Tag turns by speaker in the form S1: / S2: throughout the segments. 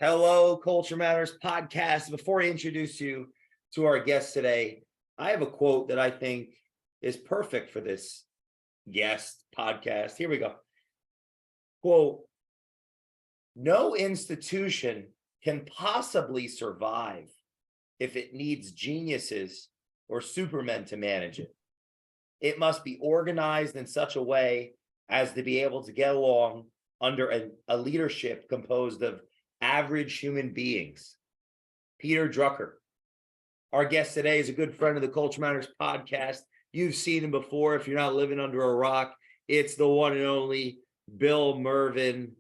S1: Hello, Culture Matters podcast. Before I introduce you to our guest today, I have a quote that I think is perfect for this guest podcast. Here we go. Quote, no institution can possibly survive if it needs geniuses or supermen to manage it. It must be organized in such a way as to be able to get along under a leadership composed of average human beings. Peter Drucker, our guest today, is a good friend of the Culture Matters podcast. You've seen him before. If you're not living under a rock, it's the one and only Bill Mervin.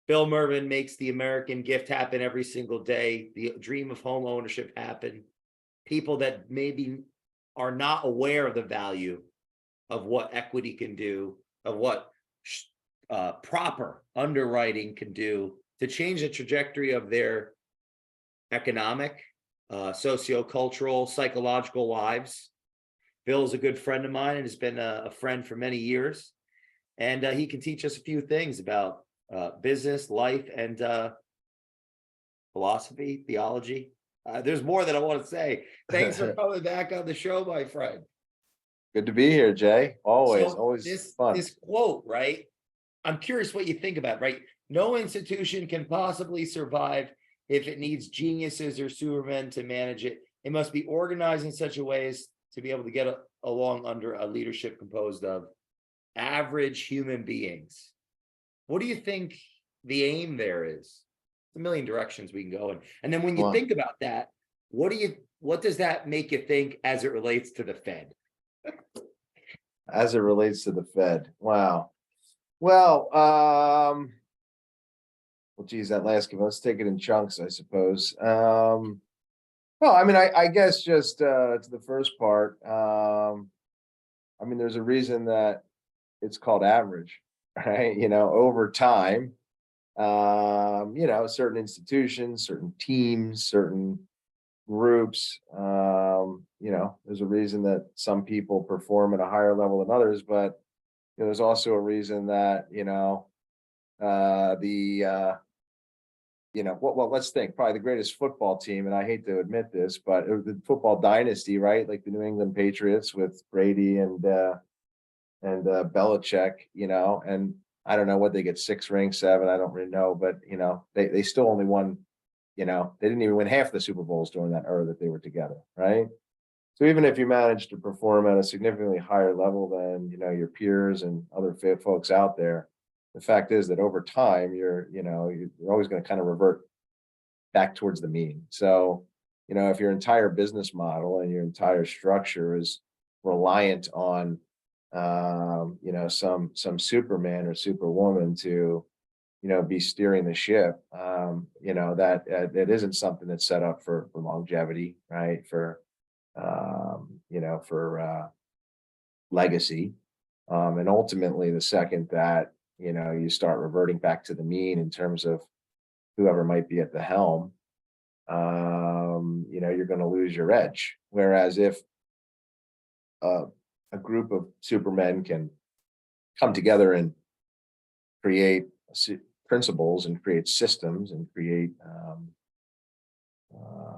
S1: Bill Mervin makes the American gift happen every single day. The dream of home ownership happen. People that maybe are not aware of the value of what equity can do, of what proper underwriting can do to change the trajectory of their economic, socio-cultural, psychological lives. Bill is a good friend of mine and has been a friend for many years. And he can teach us a few things about business, life, and philosophy, theology. There's more that I want to say. Thanks for coming back on the show, my friend.
S2: Good to be here, Jay. Always fun.
S1: This quote, right? I'm curious what you think about, right? No institution can possibly survive if it needs geniuses or supermen to manage it. It must be organized in such a way as to be able to get along under a leadership composed of average human beings. What do you think the aim there is? A million directions we can go in. And then when you think about that, what does that make you think as it relates to the Fed?
S2: As it relates to the Fed. Wow. Well, geez, that last one, let's take it in chunks, I suppose. Well, I mean, I guess just to the first part, I mean, there's a reason that it's called average, right? Over time, certain institutions, certain teams, certain groups, there's a reason that some people perform at a higher level than others, but there's also a reason that, let's think, probably the greatest football team, and I hate to admit this, but the football dynasty, right? Like the New England Patriots with Brady and Belichick, and I don't know what they get, 6 rings, 7, I don't really know, but they still only won, they didn't even win half the Super Bowls during that era that they were together, right? So even if you manage to perform at a significantly higher level than your peers and other folks out there, the fact is that over time you're always going to kind of revert back towards the mean. So if your entire business model and your entire structure is reliant on some Superman or Superwoman to be steering the ship, that isn't something that's set up for longevity, right? For legacy. And ultimately, the second that, you start reverting back to the mean in terms of whoever might be at the helm, you're going to lose your edge. Whereas if a group of supermen can come together and create principles and create systems and create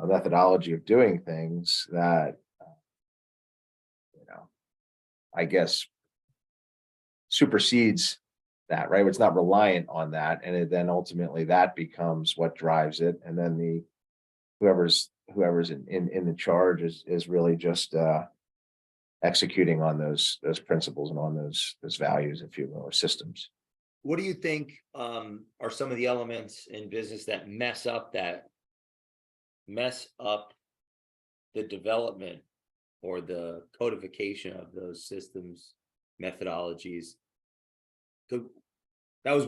S2: a methodology of doing things that, I guess, supersedes that, right? It's not reliant on that, and then ultimately that becomes what drives it, and then whoever's in the charge is really just executing on those principles and on those values, if you will, or systems.
S1: What do you think are some of the elements in business that mess up the development or the codification of those systems, methodologies? That was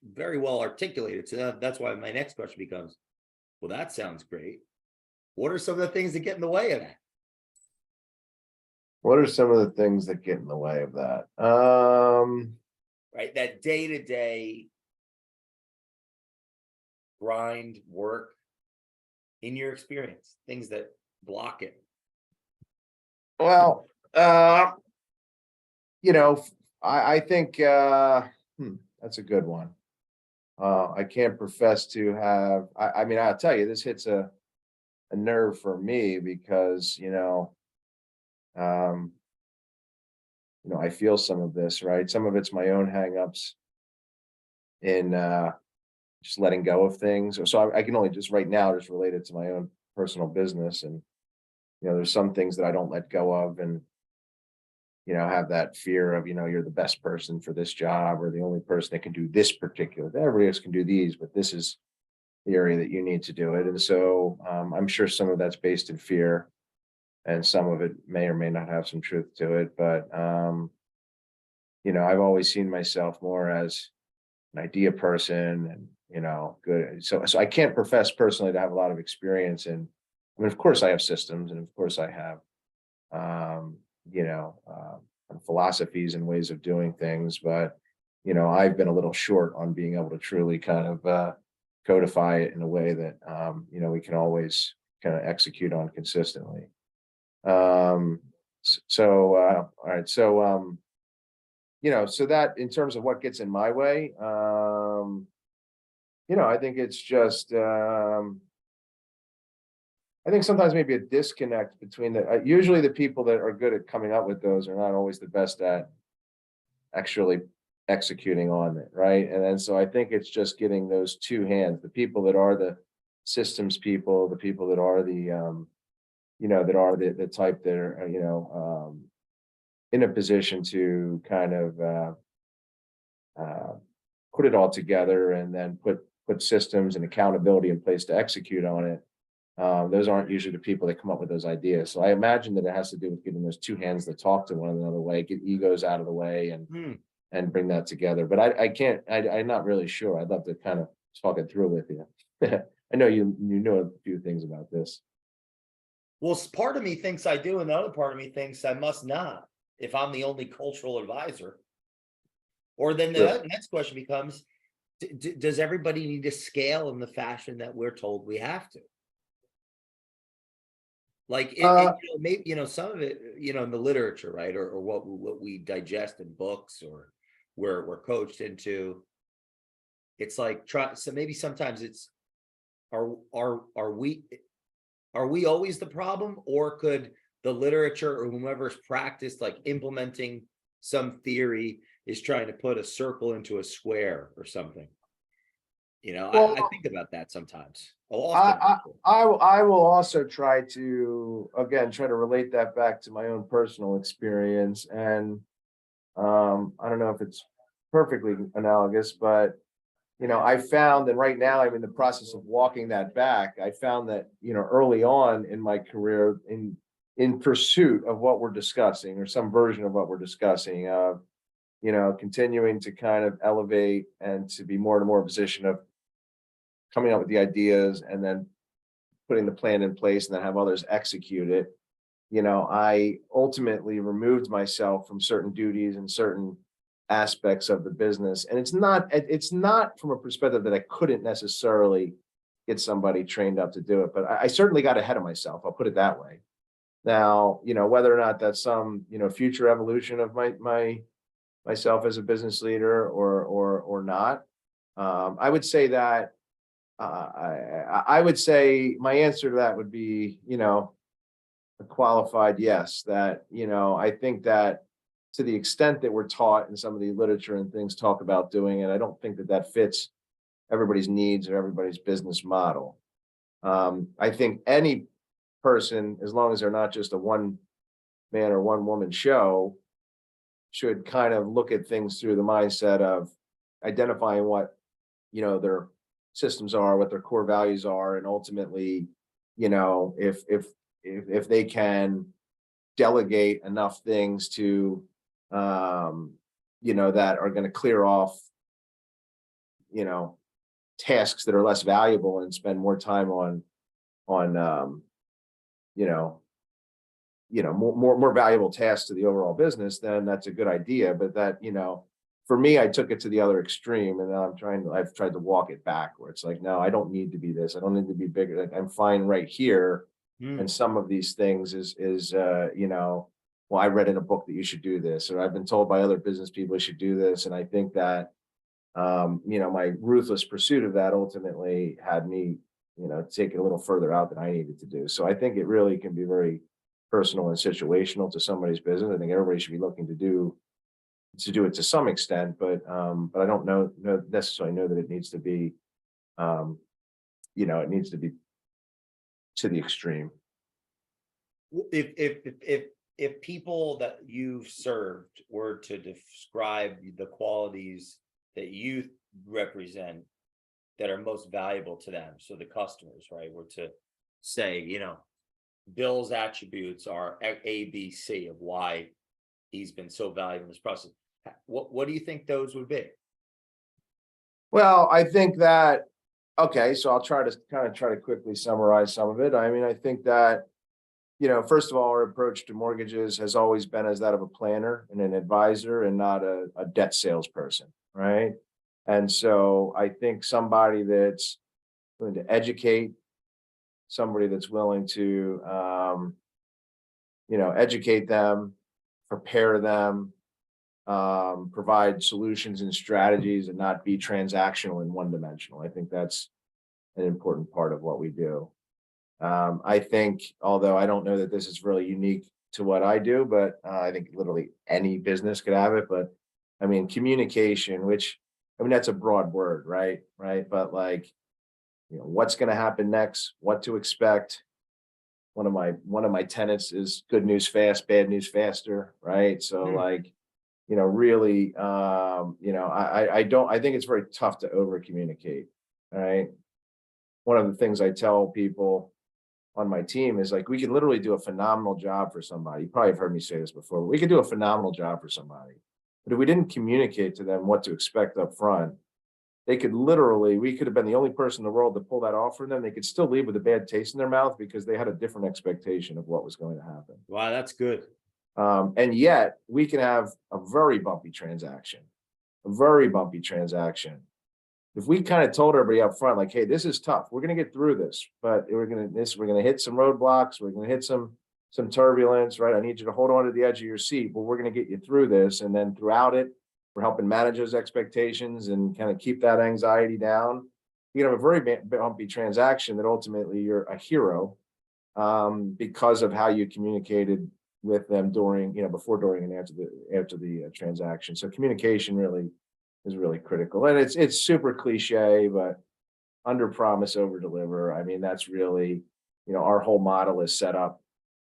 S1: very well articulated. So that's why my next question becomes, well, that sounds great. What are some of the things that get in the way of that?
S2: What are some of the things that get in the way of that?
S1: Right, that day-to-day grind work, in your experience, things that block it.
S2: Well, I think that's a good one. I can't profess to have, I mean, I'll tell you, this hits a nerve for me because, um, I feel some of this, right? Some of it's my own hangups in just letting go of things. So I can only just right now just relate it to my own personal business. And, there's some things that I don't let go of and, have that fear of, you're the best person for this job or the only person that can do this particular, everybody else can do these, but this is the area that you need to do it. And so I'm sure some of that's based in fear and some of it may or may not have some truth to it. But, I've always seen myself more as an idea person and, good. So I can't profess personally to have a lot of experience in, I mean, of course I have systems and of course I have, um, philosophies and ways of doing things, but, I've been a little short on being able to truly kind of, codify it in a way that, we can always kind of execute on consistently. All right. So that in terms of what gets in my way, I think it's just, I think sometimes maybe a disconnect between usually the people that are good at coming up with those are not always the best at actually executing on it, right? And then so I think it's just getting those two hands, the people that are the systems people, the people that are that are the type that are, in a position to kind of put it all together and then put systems and accountability in place to execute on it. Those aren't usually the people that come up with those ideas. So I imagine that it has to do with getting those two hands that talk to one another way, get egos out of the way and bring that together. But I can't, I'm not really sure. I'd love to kind of talk it through with you. I know you know a few things about this.
S1: Well, part of me thinks I do, and the other part of me thinks I must not if I'm the only cultural advisor. Or then
S2: Sure.
S1: the next question becomes, does everybody need to scale in the fashion that we're told we have to? Like maybe some of it in the literature, right, or what we digest in books or we're coached into. It's like so maybe sometimes it's are we always the problem, or could the literature or whomever's practiced like implementing some theory is trying to put a circle into a square or something?
S2: Well,
S1: I think about that sometimes. Often.
S2: I will also try to relate that back to my own personal experience. And I don't know if it's perfectly analogous, but I found, and right now I'm in the process of walking that back. I found that, early on in my career in pursuit of what we're discussing or some version of what we're discussing, continuing to kind of elevate and to be more and more a position of coming up with the ideas and then putting the plan in place and then have others execute it. I ultimately removed myself from certain duties and certain aspects of the business. And it's not from a perspective that I couldn't necessarily get somebody trained up to do it, but I certainly got ahead of myself. I'll put it that way. Now, whether or not that's some, future evolution of myself as a business leader or not. I would say that I would say my answer to that would be, a qualified yes. That, I think that to the extent that we're taught in some of the literature and things talk about doing it, I don't think that fits everybody's needs or everybody's business model. I think any person, as long as they're not just a one man or one woman show, should kind of look at things through the mindset of identifying what, their systems are, what their core values are, and ultimately, if they can delegate enough things to, that are going to clear off, tasks that are less valuable and spend more time on, more valuable tasks to the overall business, then that's a good idea. But that, for me, I took it to the other extreme, and now I've tried to walk it back where it's like, no, I don't need to be this. I don't need to be bigger. Like, I'm fine right here. And some of these things is, well, I read in a book that you should do this, or I've been told by other business people you should do this. And I think that, My ruthless pursuit of that ultimately had me, take it a little further out than I needed to do. So I think it really can be very personal and situational to somebody's business. I think everybody should be looking to do it to some extent, but I don't necessarily know that it needs to be, it needs to be to the extreme.
S1: If people that you've served were to describe the qualities that you represent that are most valuable to them, so the customers, right, were to say, Bill's attributes are ABC of why he's been so valuable in this process, what do you think those would be?
S2: Well, I think that, okay, so I'll try to quickly summarize some of it. I mean, I think that, first of all, our approach to mortgages has always been as that of a planner and an advisor and not a debt salesperson, right? And so I think somebody that's willing to educate, somebody that's willing to, educate them, prepare them, provide solutions and strategies and not be transactional and one-dimensional. I think that's an important part of what we do. I think, although I don't know that this is really unique to what I do, but I think literally any business could have it. But I mean, communication, that's a broad word, right? Right. But what's going to happen next, what to expect. One of my tenets is good news fast, bad news faster. Right. So really, I think it's very tough to over communicate. All right. One of the things I tell people on my team is we can literally do a phenomenal job for somebody. You probably have heard me say this before. We could do a phenomenal job for somebody, but if we didn't communicate to them what to expect up front, we could have been the only person in the world to pull that off for them. They could still leave with a bad taste in their mouth because they had a different expectation of what was going to happen.
S1: Wow, that's good.
S2: And yet we can have a very bumpy transaction. If we kind of told everybody up front, hey, this is tough. We're going to get through this, but we're going to hit some roadblocks. We're going to hit some turbulence, right? I need you to hold on to the edge of your seat, but we're going to get you through this. And then throughout it, we're helping manage those expectations and kind of keep that anxiety down. You can have a very bumpy transaction that ultimately you're a hero because of how you communicated with them before, during, and after the transaction. So communication really is really critical. And it's super cliche, but under promise, over deliver. I mean, that's really, our whole model is set up.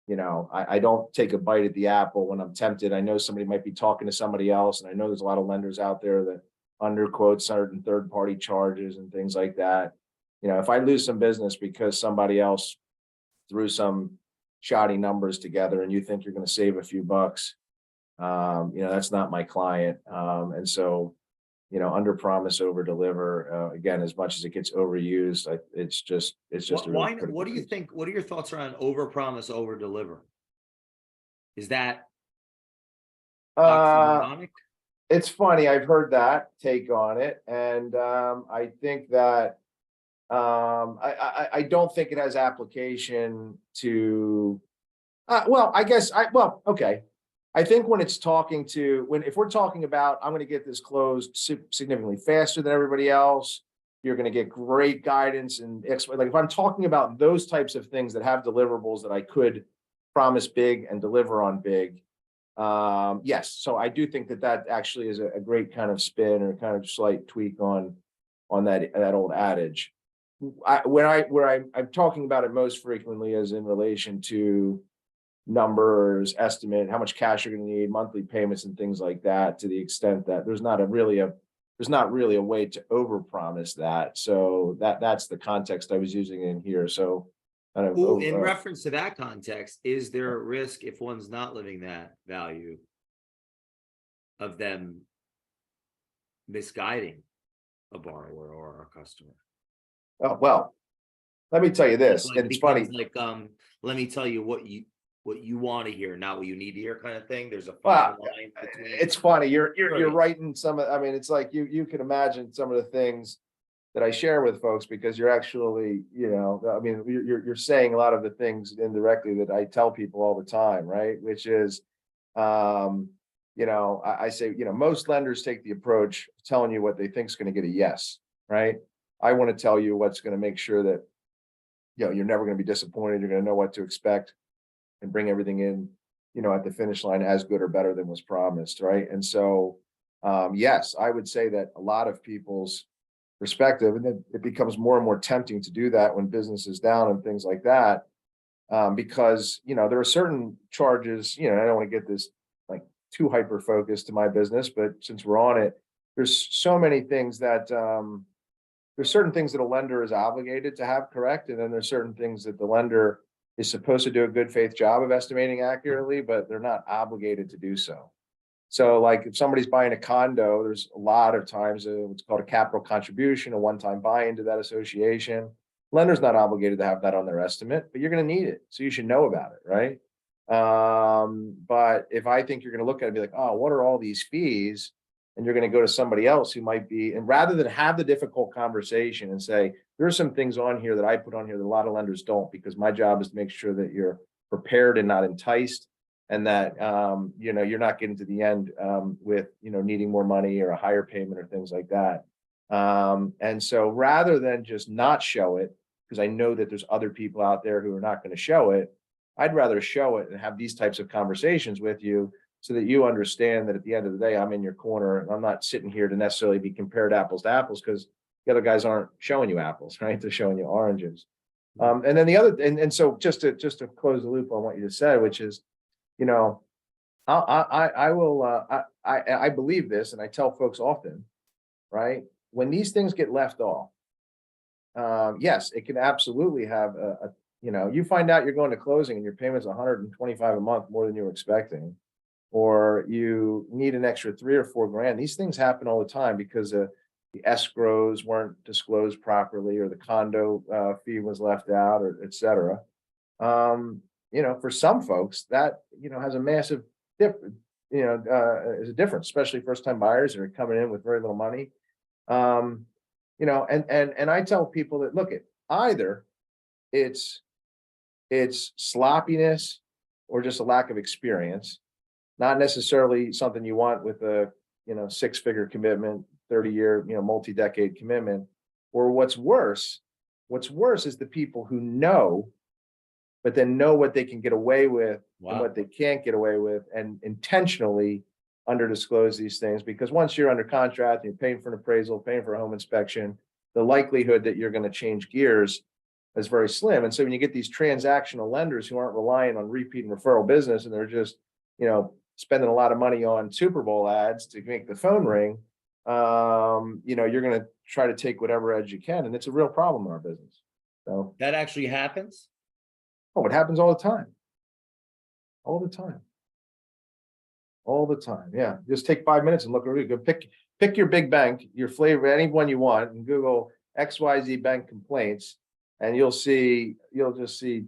S2: I don't take a bite at the apple when I'm tempted. I know somebody might be talking to somebody else, and I know there's a lot of lenders out there that underquote certain third-party charges and things like that. If I lose some business because somebody else threw some shoddy numbers together and you think you're going to save a few bucks, that's not my client. And so, under promise, over deliver. Again, as much as it gets overused, it's just
S1: Why? What do you think? What are your thoughts around over promise, over deliver? Is that oxymoronic?
S2: It's funny. I've heard that take on it, and I think that I don't think it has application to. Okay. I think when it's if we're talking about, I'm going to get this closed significantly faster than everybody else, you're going to get great guidance and if I'm talking about those types of things that have deliverables that I could promise big and deliver on big. Yes. So I do think that actually is a great kind of spin or kind of slight tweak on that old adage. Where I'm talking about it most frequently is in relation to numbers, estimate, how much cash you're going to need, monthly payments, and things like that. To the extent that there's not really a way to overpromise that. So that's the context I was using in here. So,
S1: in reference to that context, is there a risk if one's not living that value of them misguiding a borrower or a customer?
S2: Oh, well, let me tell you this, and it's funny.
S1: Let me tell you what you want to hear, not what you need to hear, kind of thing. There's a fine line between. It's
S2: funny. You're writing some. I mean, it's you can imagine some of the things that I share with folks because you're actually, you're saying a lot of the things indirectly that I tell people all the time, right? Which is, I say, most lenders take the approach of telling you what they think is going to get a yes, right? I want to tell you what's going to make sure that, you're never going to be disappointed. You're going to know what to expect and bring everything in, at the finish line as good or better than was promised, right? And so, yes, I would say that a lot of people's perspective, and then it becomes more and more tempting to do that when business is down and things like that, because there are certain charges. I don't want to get this like too hyper focused to my business, but since we're on it, there's so many things that there's certain things that a lender is obligated to have correct, and then there's certain things that the lender is supposed to do a good faith job of estimating accurately, but they're not obligated to do so. So like if somebody's buying a condo, there's a lot of times what's called a capital contribution, a one-time buy into that association. Lender's not obligated to have that on their estimate, but you're going to need it. So you should know about it, right? But if I think you're going to look at it and be like, oh, what are all these fees? And you're going to go to somebody else who might be, and rather than have the difficult conversation and say, there's some things on here that I put on here that a lot of lenders don't, because my job is to make sure that you're prepared and not enticed, and that, you're not getting to the end with, needing more money or a higher payment or things like that. And so rather than just not show it, because I know that there's other people out there who are not going to show it, I'd rather show it and have these types of conversations with you so that you understand that at the end of the day, I'm in your corner and I'm not sitting here to necessarily be compared apples to apples, because the other guys aren't showing you apples, right? They're showing you oranges. And then the other, and so just to close the loop on what you just said, which is, I believe this, and I tell folks often, right? When these things get left off, yes, it can absolutely have you find out you're going to closing and your payment's 125 a month more than you were expecting, or you need an extra 3 or 4 grand. These things happen all the time because the escrows weren't disclosed properly, or the condo fee was left out, or et cetera. For some folks that, has a massive difference, is a difference, especially first time buyers that are coming in with very little money. And I tell people that, look, either it's sloppiness or just a lack of experience, not necessarily something you want with a, 6-figure commitment, 30-year, multi-decade commitment. Or what's worse is the people who know, but then know what they can get away with. Wow. And what they can't get away with, and intentionally underdisclose these things, because once you're under contract and you're paying for an appraisal, paying for a home inspection, the likelihood that you're going to change gears is very slim. And so when you get these transactional lenders who aren't relying on repeat and referral business, and they're just, spending a lot of money on Super Bowl ads to make the phone ring, you're going to try to take whatever edge you can. And it's a real problem in our business. So
S1: that actually happens.
S2: Oh, it happens all the time. All the time. All the time. Yeah. Just take 5 minutes and look at it. Go pick your big bank, your flavor, any one you want, and Google XYZ bank complaints, and you'll just see,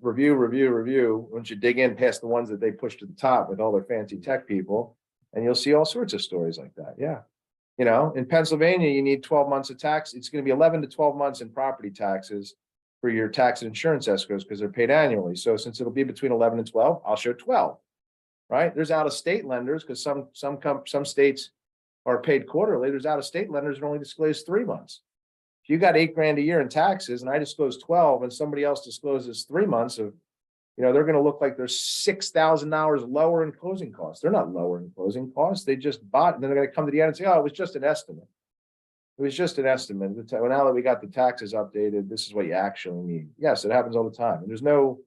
S2: review. Once you dig in past the ones that they push to the top with all their fancy tech people, and you'll see all sorts of stories like that. Yeah. In Pennsylvania, you need 12 months of tax. It's going to be 11 to 12 months in property taxes for your tax and insurance escrows, because they're paid annually. So since it'll be between 11 and 12, I'll show 12, right? There's out-of-state lenders, because some states are paid quarterly. There's out-of-state lenders that only disclose 3 months. If you got $8 grand a year in taxes and I disclose 12 and somebody else discloses 3 months of, they're going to look like they're $6,000 lower in closing costs. They're not lower in closing costs. They just bought, and then they're going to come to the end and say, oh, it was just an estimate. It was just an estimate. Now that we got the taxes updated, this is what you actually need. Yes, it happens all the time. And there's no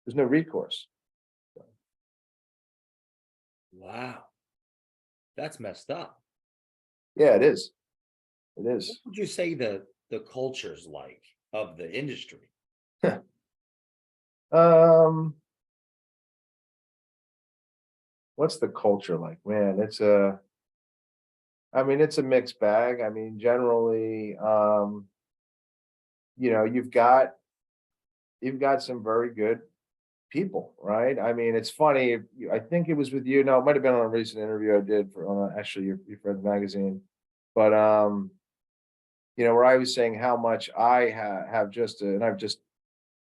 S2: recourse.
S1: Wow. That's messed up.
S2: Yeah, it is. It is.
S1: What would you say the culture's like of the industry?
S2: What's the culture like? Man, it's a mixed bag. I mean, generally, you've got some very good people, right? I mean, it's funny. I think it was with you. No, it might have been on a recent interview I did for actually your friend's magazine, but where I was saying how much I have just, and I've just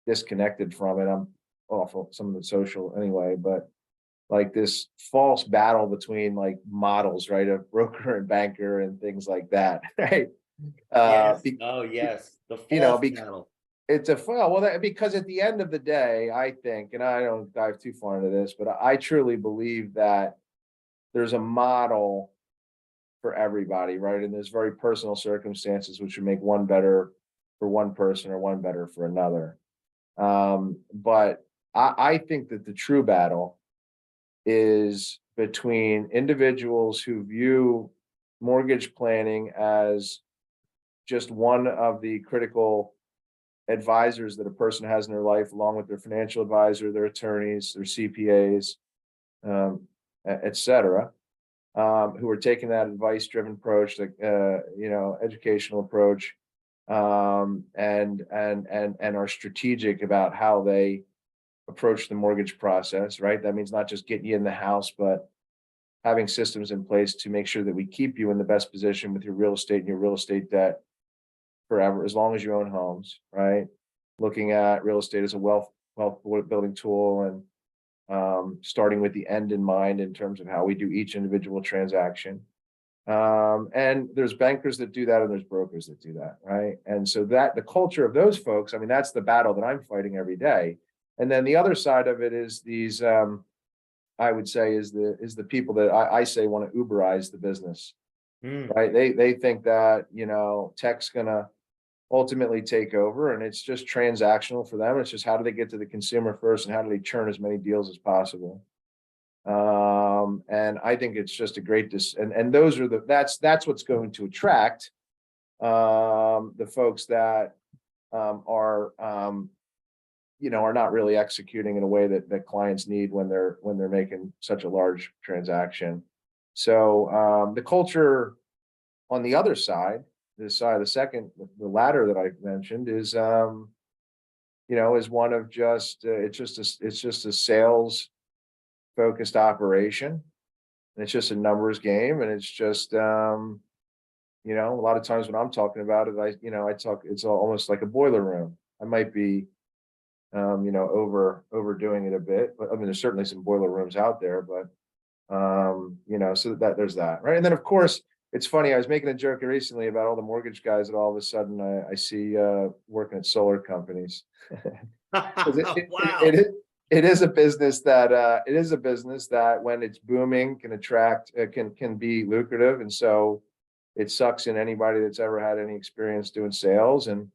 S2: disconnected from it. I'm off of some of the social anyway, but like this false battle between like models, right, of broker and banker and things like that, right?
S1: Yes.
S2: Be,
S1: Oh, yes. The
S2: you know,
S1: false battle.
S2: it's a well, because at the end of the day, I think, and I don't dive too far into this, but I truly believe that there's a model for everybody, right? And there's very personal circumstances which would make one better for one person or one better for another. But I think that the true battle is between individuals who view mortgage planning as just one of the critical advisors that a person has in their life, along with their financial advisor, their attorneys, their CPAs, et cetera, who are taking that advice-driven approach, like educational approach, and are strategic about how they approach the mortgage process. Right, that means not just getting you in the house, but having systems in place to make sure that we keep you in the best position with your real estate and your real estate debt forever, as long as you own homes, right? Looking at real estate as a wealth building tool, and starting with the end in mind in terms of how we do each individual transaction. And there's bankers that do that, and there's brokers that do that, right? And so that the culture of those folks, I mean, that's the battle that I'm fighting every day. And then the other side of it is these, I would say, is the people that I say want to Uberize the business, right? They think that tech's gonna ultimately take over, and it's just transactional for them. It's just how do they get to the consumer first, and how do they churn as many deals as possible. And I think it's just a great and those are that's what's going to attract the folks that are not really executing in a way that clients need when they're making such a large transaction. So the culture on the other side, the ladder that I mentioned is is one of just it's just a sales focused operation, and it's just a numbers game, and it's just a lot of times when I'm talking about it, I talk, it's almost like a boiler room. I might be overdoing it a bit, but I mean there's certainly some boiler rooms out there, but so that there's that, right? And then of course it's funny, I was making a joke recently about all the mortgage guys that all of a sudden I see working at solar companies.
S1: Wow.
S2: It is a business that when it's booming can attract can be lucrative, and so it sucks in anybody that's ever had any experience doing sales, and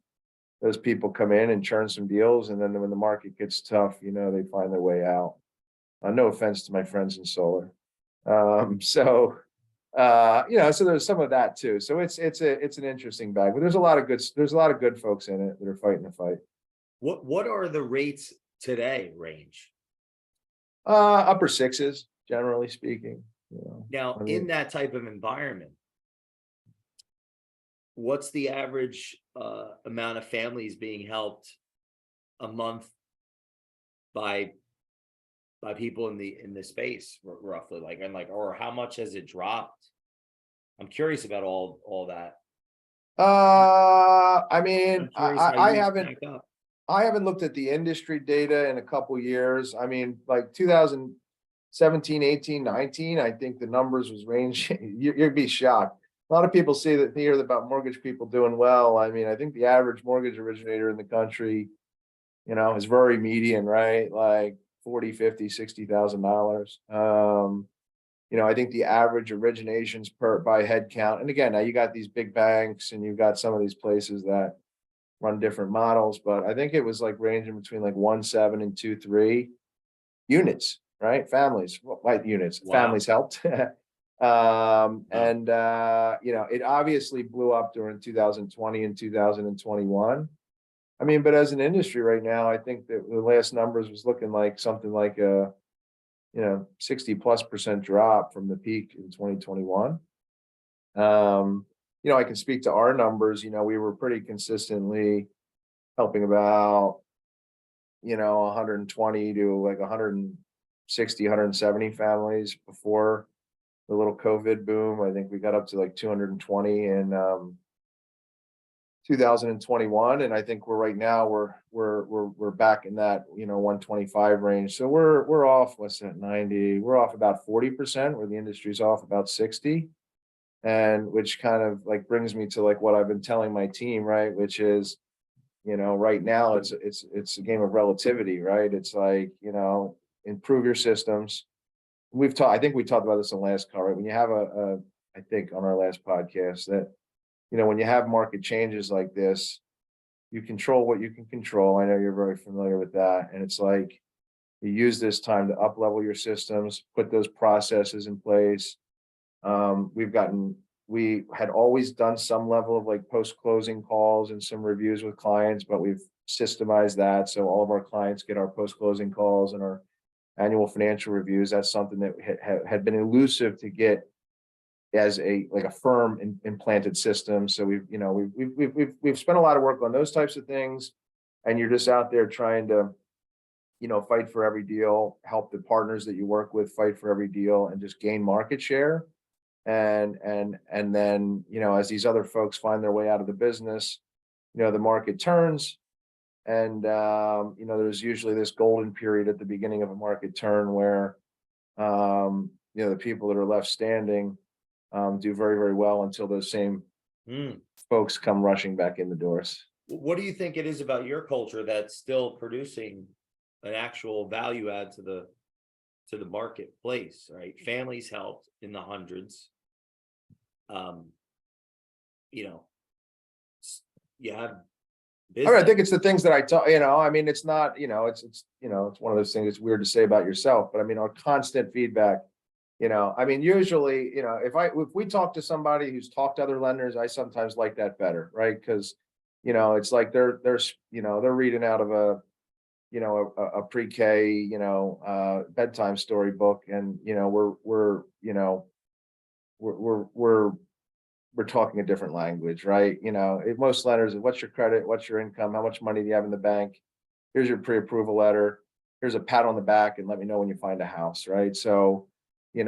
S2: those people come in and churn some deals, and then when the market gets tough, they find their way out. No offense to my friends in solar. So there's some of that too. So it's an interesting bag, but there's a lot of good folks in it that are fighting the fight.
S1: What are the rates today range?
S2: Upper sixes, generally speaking.
S1: Now, in that type of environment, what's the average amount of families being helped a month by people in the space, roughly, or how much has it dropped? I'm curious about all that.
S2: I mean, I haven't looked at the industry data in a couple years. I mean, like 2017, 18, 19, I think the numbers was ranging. You'd be shocked. A lot of people hear about mortgage people doing well. I mean, I think the average mortgage originator in the country, is very median, right? Like 40, 50, $60,000. I think the average originations by head count. And again, now you got these big banks and you've got some of these places that run different models, but I think it was like ranging between like 1.7 and 2.3 units, right? Families, units, wow. Families helped. And it obviously blew up during 2020 and 2021. I mean, but as an industry right now, I think that the last numbers was looking like something like a 60+% drop from the peak in 2021. I can speak to our numbers. We were pretty consistently helping about 120 to like 160, 170 families before the little COVID boom. I think we got up to like 220 in 2021, and I think right now we're back in that 125 range. So we're off, what's that, 90? We're off about 40%, where the industry's off about 60. And which kind of like brings me to like what I've been telling my team, right? Which is, right now it's a game of relativity, right? It's like, improve your systems. I think we talked about this in the last call, right? When you have I think on our last podcast that, when you have market changes like this, you control what you can control. I know you're very familiar with that. And it's like, you use this time to up level your systems, put those processes in place. We had always done some level of like post-closing calls and some reviews with clients, but we've systemized that. So all of our clients get our post-closing calls and our annual financial reviews. That's something that had been elusive to get as a firm implanted system. So we've spent a lot of work on those types of things, and you're just out there trying to, fight for every deal, help the partners that you work with fight for every deal, and just gain market share. And then, as these other folks find their way out of the business, the market turns, and there's usually this golden period at the beginning of a market turn where the people that are left standing do very, very well until those same folks come rushing back in the doors.
S1: What do you think it is about your culture that's still producing an actual value add to the marketplace, right? Families helped in the hundreds. You have business.
S2: I think it's the things that I taught, it's not, it's one of those things that's weird to say about yourself, but our constant feedback, usually, if we talk to somebody who's talked to other lenders, I sometimes like that better, right? Because, it's like they're reading out of a pre-K, bedtime story book, and, we're talking a different language, right? Most lenders, what's your credit? What's your income? How much money do you have in the bank? Here's your pre-approval letter. Here's a pat on the back, and let me know when you find a house, right? So, there's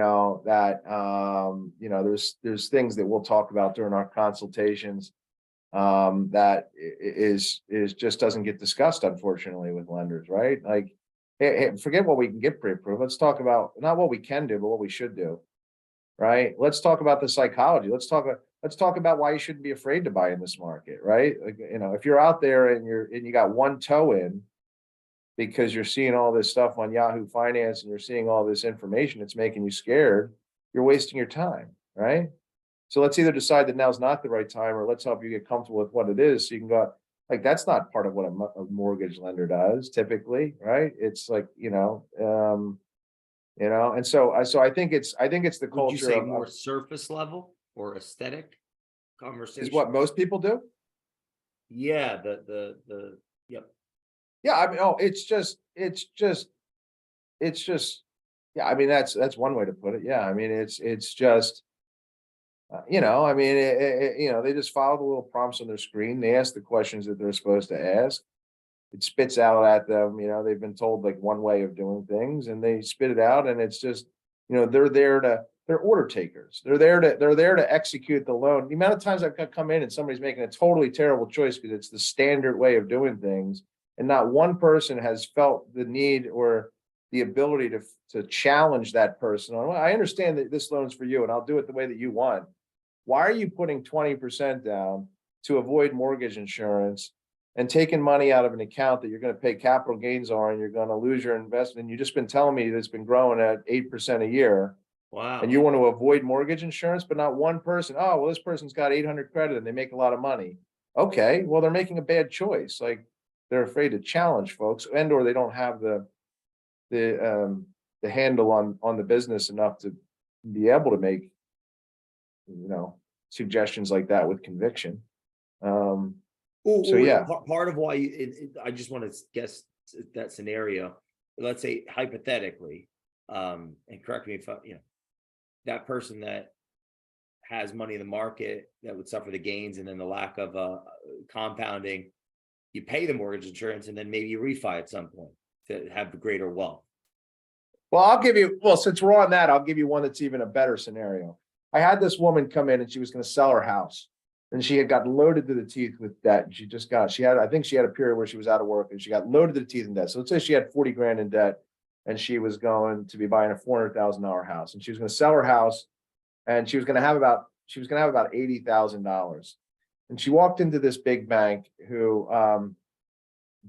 S2: things that we'll talk about during our consultations that is just doesn't get discussed, unfortunately, with lenders, right? Like, hey, forget what we can get pre-approved. Let's talk about not what we can do, but what we should do, right? Let's talk about the psychology. Let's talk about why you shouldn't be afraid to buy in this market, right? Like, if you're out there and you got one toe in because you're seeing all this stuff on Yahoo Finance and you're seeing all this information, it's making you scared, you're wasting your time, right? So let's either decide that now's not the right time, or let's help you get comfortable with what it is. So you can go, like, that's not part of what a mortgage lender does typically, right? It's like, and so I think it's the culture.
S1: Would you say more surface level or aesthetic conversation
S2: is what most people do.
S1: Yeah, yep.
S2: Yeah, it's just, yeah, that's one way to put it. Yeah, it's just, they just follow the little prompts on their screen. They ask the questions that they're supposed to ask. It spits out at them, they've been told like one way of doing things, and they spit it out, and it's just, they're order takers. They're there to execute the loan. The amount of times I've come in and somebody's making a totally terrible choice because it's the standard way of doing things, and not one person has felt the need or the ability to challenge that person on, well, I understand that this loan's for you and I'll do it the way that you want. Why are you putting 20% down to avoid mortgage insurance and taking money out of an account that you're going to pay capital gains on, and you're going to lose your investment? And you've just been telling me that it's been growing at 8% a year.
S1: Wow.
S2: And you want to avoid mortgage insurance, but not one person. Oh, well, this person's got 800 credit and they make a lot of money. Okay, well, they're making a bad choice. Like, they're afraid to challenge folks, and or they don't have the handle on the business enough to be able to make, suggestions like that with conviction. Yeah,
S1: part of why I just want to guess that scenario. Let's say hypothetically, and correct me if that person that has money in the market that would suffer the gains, and then the lack of compounding, you pay the mortgage insurance, and then maybe you refi at some point to have the greater wealth.
S2: Well, since we're on that, I'll give you one that's even a better scenario. I had this woman come in and she was going to sell her house. And she had gotten loaded to the teeth with debt. And I think she had a period where she was out of work and she got loaded to the teeth in debt. So let's say she had 40 grand in debt and she was going to be buying a $400,000 house and she was going to sell her house and she was going to have about $80,000. And she walked into this big bank who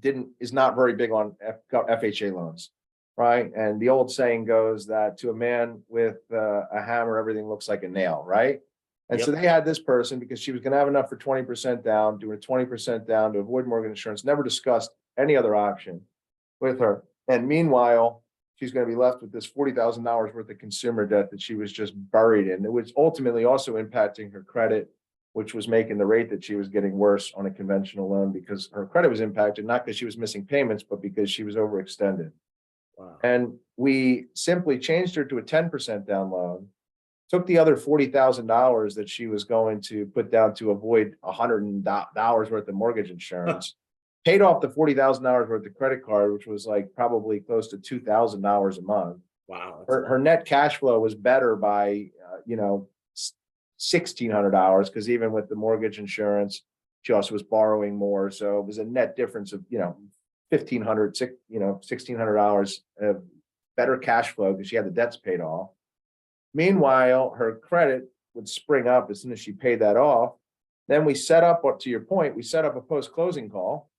S2: is not very big on FHA loans, right? And the old saying goes that to a man with a hammer, everything looks like a nail, right? And so they had this person because she was going to have enough for 20% down, doing a 20% down to avoid mortgage insurance, never discussed any other option with her. And meanwhile, she's going to be left with this $40,000 worth of consumer debt that she was just buried in. It was ultimately also impacting her credit, which was making the rate that she was getting worse on a conventional loan because her credit was impacted, not because she was missing payments, but because she was overextended. Wow. And we simply changed her to a 10% down loan, took the other $40,000 that she was going to put down to avoid $100 worth of mortgage insurance, paid off the $40,000 worth of credit card, which was like probably close to $2,000 a month.
S1: Wow.
S2: Her net cash flow was better by, $1,600 because even with the mortgage insurance, she also was borrowing more. So it was a net difference of, $1,500, $1,600 of better cash flow because she had the debts paid off. Meanwhile, her credit would spring up as soon as she paid that off. Then we set up, to your point, we set up a post-closing call.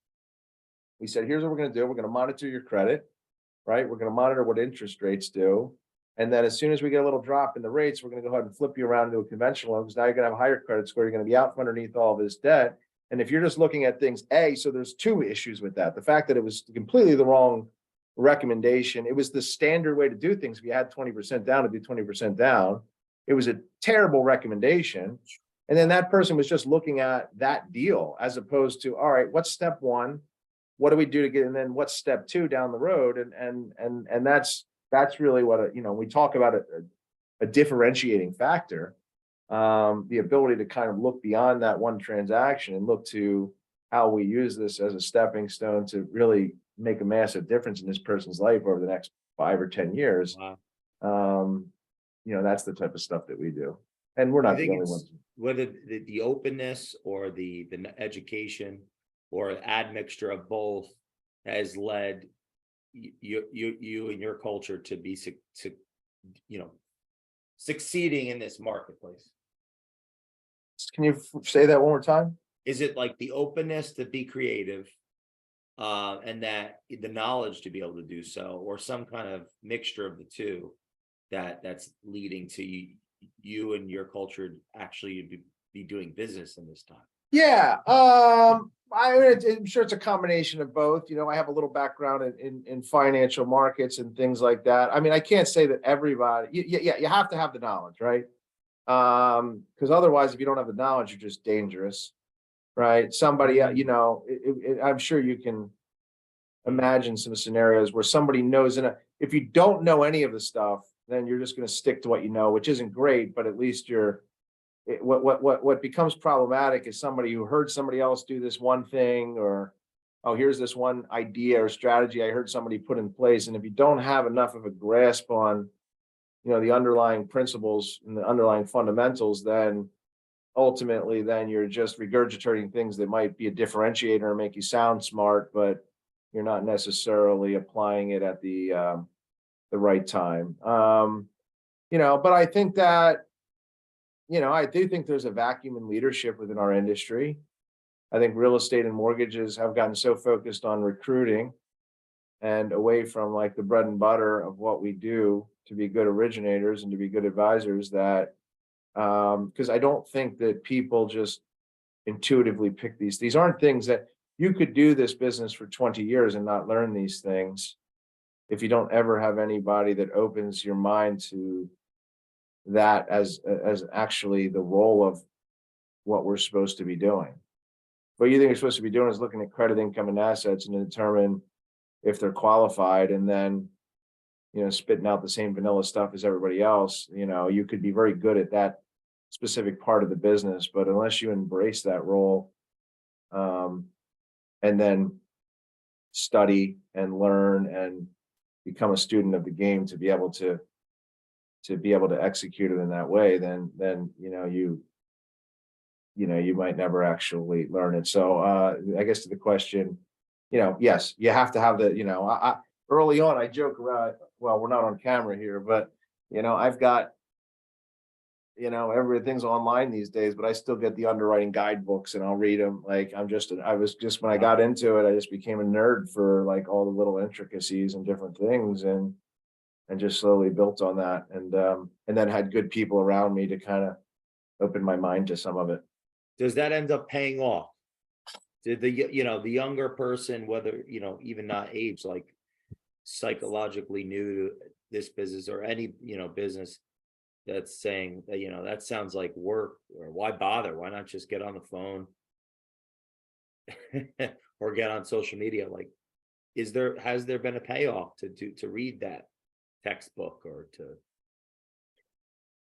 S2: We said, here's what we're going to do. We're going to monitor your credit, right? We're going to monitor what interest rates do. And then as soon as we get a little drop in the rates, we're going to go ahead and flip you around into a conventional loan because now you're going to have a higher credit score. You're going to be out from underneath all of this debt. And if you're just looking at things, so there's two issues with that. The fact that it was completely the wrong recommendation. It was the standard way to do things. If you had 20% down, to do 20% down. It was a terrible recommendation. And then that person was just looking at that deal as opposed to, all right, what's step one? What do we do to get, and then what's step two down the road? And that's really what, we talk about a differentiating factor, the ability to kind of look beyond that one transaction and look to how we use this as a stepping stone to really make a massive difference in this person's life over the next 5 or 10 years. Wow. That's the type of stuff that we do. And we're not the only ones.
S1: Whether the openness or the education or admixture of both has led you and your culture to be succeeding in this marketplace.
S2: Can you say that one more time?
S1: Is it like the openness to be creative, and that the knowledge to be able to do so, or some kind of mixture of the two that's leading to you and your culture actually be doing business in this time? Yeah.
S2: I'm sure it's a combination of both. I have a little background in financial markets and things like that. I mean, I can't say that everybody, you have to have the knowledge, right? Because otherwise, if you don't have the knowledge, you're just dangerous, right? Somebody, I'm sure you can imagine some scenarios where somebody knows, if you don't know any of the stuff, then you're just going to stick to what you know, which isn't great, but at least what becomes problematic is somebody who heard somebody else do this one thing, or, oh, here's this one idea or strategy I heard somebody put in place. And if you don't have enough of a grasp on, the underlying principles and the underlying fundamentals, then ultimately, then you're just regurgitating things that might be a differentiator and make you sound smart, but you're not necessarily applying it at the right time. But I think that, I do think there's a vacuum in leadership within our industry. I think real estate and mortgages have gotten so focused on recruiting and away from like the bread and butter of what we do to be good originators and to be good advisors that, because I don't think that people just intuitively pick these aren't things that you could do this business for 20 years and not learn these things if you don't ever have anybody that opens your mind to that as actually the role of what we're supposed to be doing. What you think you're supposed to be doing is looking at credit, income, and assets and determine if they're qualified, and then spitting out the same vanilla stuff as everybody else. You could be very good at that specific part of the business, but unless you embrace that role, and then study and learn and become a student of the game to be able to execute it in that way, then you might never actually learn it. So I guess to the question, yes, you have to have the, early on, I joke around, well, we're not on camera here, but I've got, everything's online these days, but I still get the underwriting guidebooks and I'll read them. Like when I got into it, I just became a nerd for like all the little intricacies and different things, and just slowly built on that. And then had good people around me to kind of open my mind to some of it.
S1: Does that end up paying off? Did the younger person, whether, even not age, like psychologically new to this business or any, business that's saying that, that sounds like work, or why bother? Why not just get on the phone or get on social media? Like, has there been a payoff to read that textbook or to?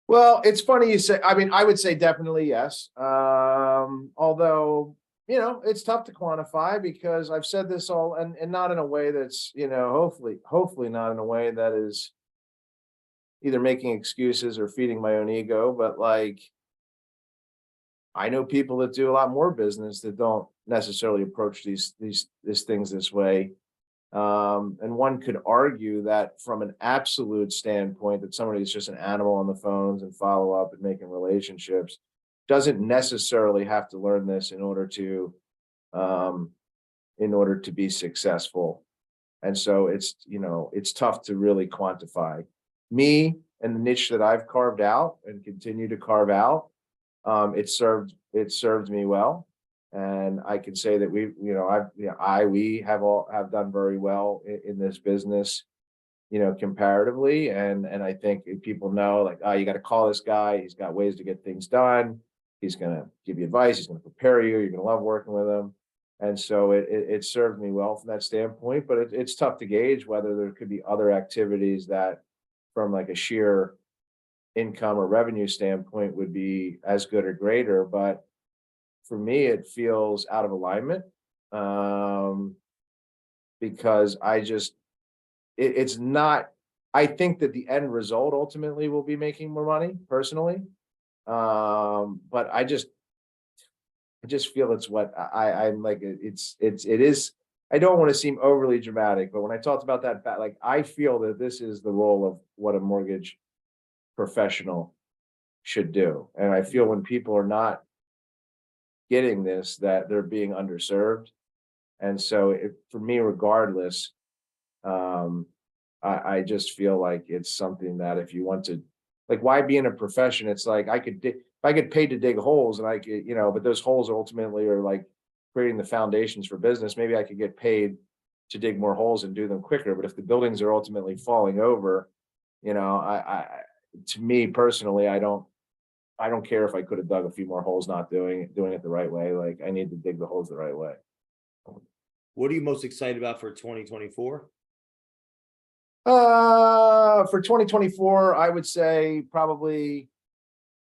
S2: Well, it's funny you say, I mean, I would say definitely yes. Although, it's tough to quantify because I've said this all and not in a way that's, hopefully not in a way that is either making excuses or feeding my own ego, but like, I know people that do a lot more business that don't necessarily approach these things this way. And one could argue that from an absolute standpoint, that somebody who's just an animal on the phones and follow up and making relationships doesn't necessarily have to learn this in order to be successful. And so it's tough to really quantify. Me and the niche that I've carved out and continue to carve out, it served me well. And I can say that we have done very well in this business, comparatively. And I think if people know, like, oh, you got to call this guy. He's got ways to get things done. He's going to give you advice. He's going to prepare you. You're going to love working with him. And so it served me well from that standpoint, but it's tough to gauge whether there could be other activities that from like a sheer income or revenue standpoint would be as good or greater. But for me, it feels out of alignment, because it's not, I think that the end result ultimately will be making more money personally. But I just feel it's what I'm like, it is, I don't want to seem overly dramatic, but when I talked about that, like, I feel that this is the role of what a mortgage professional should do. And I feel when people are not getting this, that they're being underserved. And so for me, regardless, I just feel like it's something that if you want to, like, why be in a profession? It's like, if I get paid to dig holes and I could, but those holes ultimately are like creating the foundations for business. Maybe I could get paid to dig more holes and do them quicker. But if the buildings are ultimately falling over, to me personally, I don't care if I could have dug a few more holes, not doing it the right way. Like, I need to dig the holes the right way.
S1: What are you most excited about for 2024?
S2: For 2024, I would say probably,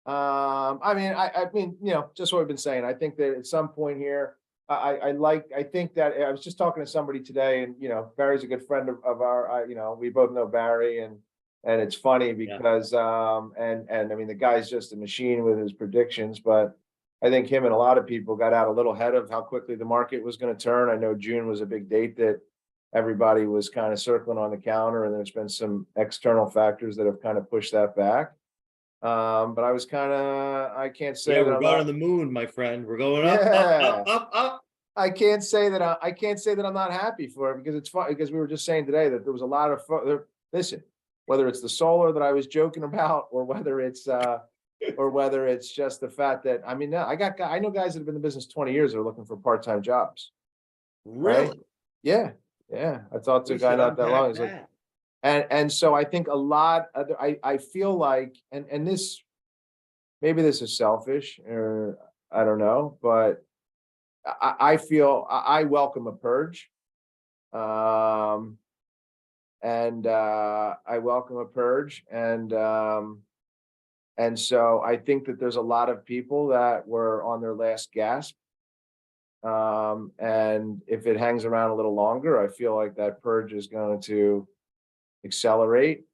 S2: I mean, just what we've been saying. I think that at some point here, I think that I was just talking to somebody today, and Barry's a good friend of our, we both know Barry, and it's funny because and I mean, the guy's just a machine with his predictions, but I think him and a lot of people got out a little ahead of how quickly the market was going to turn. I know June was a big date that everybody was kind of circling on the calendar, and there's been some external factors that have kind of pushed that back. But I can't say that
S1: we're
S2: I'm
S1: going
S2: not,
S1: to the moon, my friend. We're going up.
S2: I can't say that I'm not happy for it, because it's fun, because we were just saying today that there was a lot of listen, whether it's the solar that I was joking about, or whether it's just the fact that, I mean, I know guys that have been in the business 20 years that are looking for part-time jobs.
S1: Really?
S2: Right? Yeah. I talked to a guy not that long. He's like, and so I think a lot of, I feel like, and this, maybe this is selfish, or I don't know, but I feel I welcome a purge. And I welcome a purge. And so I think that there's a lot of people that were on their last gasp. And if it hangs around a little longer, I feel like that purge is going to accelerate.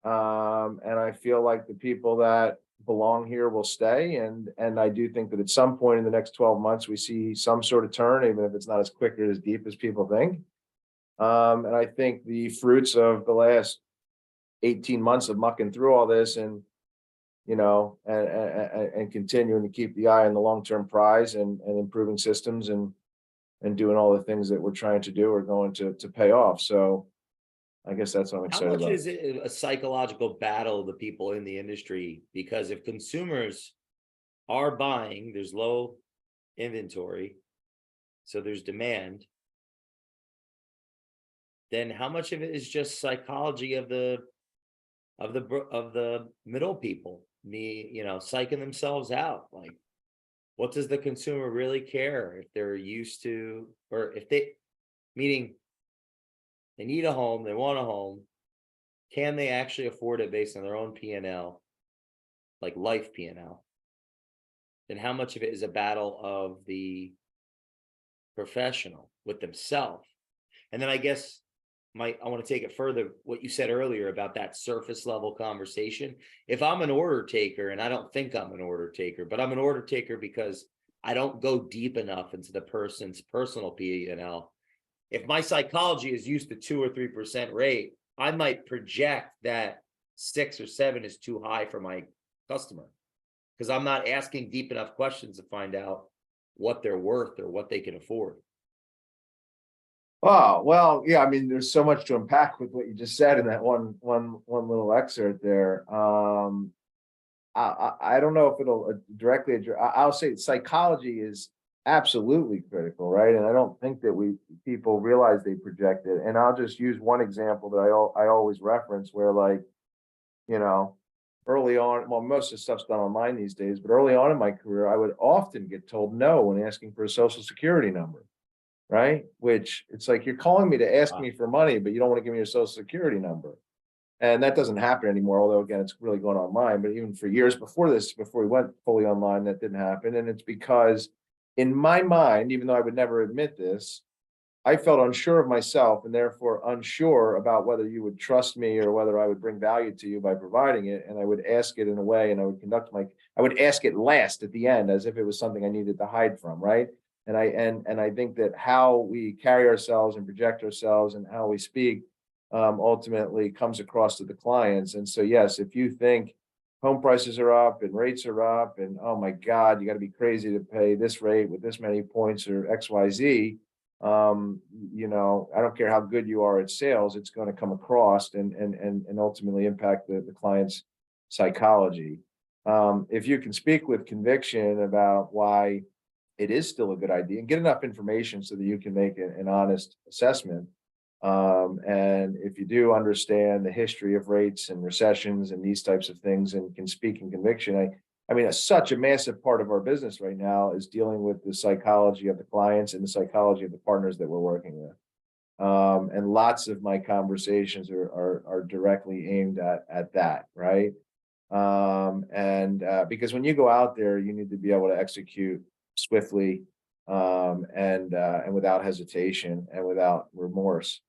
S2: And I feel like the people that belong here will stay. And I do think that at some point in the next 12 months, we see some sort of turn, even if it's not as quick or as deep as people think. And I think the fruits of the last 18 months of mucking through all this and, and continuing to keep the eye on the long-term prize and improving systems and doing all the things that we're trying to do are going to pay off. So I guess that's what I'm
S1: How
S2: excited
S1: much
S2: about.
S1: is it a psychological battle of the people in the industry? Because if consumers are buying, there's low inventory, so there's demand, then how much of it is just psychology of the middle people, psyching themselves out? Like, what does the consumer really care if they're used to, or if meaning they need a home, they want a home, can they actually afford it based on their own P&L, like life P&L? Then how much of it is a battle of the professional with themselves? And then I guess I want to take it further, what you said earlier about that surface level conversation. If I'm an order taker, and I don't think I'm an order taker, but I'm an order taker because I don't go deep enough into the person's personal P&L. If my psychology is used to 2 or 3% rate, I might project that 6 or 7 is too high for my customer, because I'm not asking deep enough questions to find out what they're worth or what they can afford.
S2: Oh, well, yeah, I mean, there's so much to unpack with what you just said in that one little excerpt there. I don't know if it'll directly address. I'll say psychology is absolutely critical, right? And I don't think that people realize they project it. And I'll just use one example that I always reference, where, like, early on, well, most of the stuff's done online these days, but early on in my career, I would often get told no when asking for a social security number. Right? Which, it's like, you're calling me to ask me for money, but you don't want to give me your social security number. And that doesn't happen anymore. Although, again, it's really going online, but even for years before this, before we went fully online, that didn't happen. And it's because, in my mind, even though I would never admit this, I felt unsure of myself, and therefore unsure about whether you would trust me or whether I would bring value to you by providing it. And I would ask it in a way, and I would ask it last at the end, as if it was something I needed to hide from, right? And I think that how we carry ourselves and project ourselves and how we speak ultimately comes across to the clients. And so, yes, if you think home prices are up and rates are up, and oh my God, you got to be crazy to pay this rate with this many points or XYZ, I don't care how good you are at sales, it's going to come across and ultimately impact the client's psychology. If you can speak with conviction about why it is still a good idea and get enough information so that you can make an honest assessment. And if you do understand the history of rates and recessions and these types of things and can speak in conviction, I mean, such a massive part of our business right now is dealing with the psychology of the clients and the psychology of the partners that we're working with. And lots of my conversations are directly aimed at that, right? Because when you go out there, you need to be able to execute swiftly, and without hesitation and without remorse.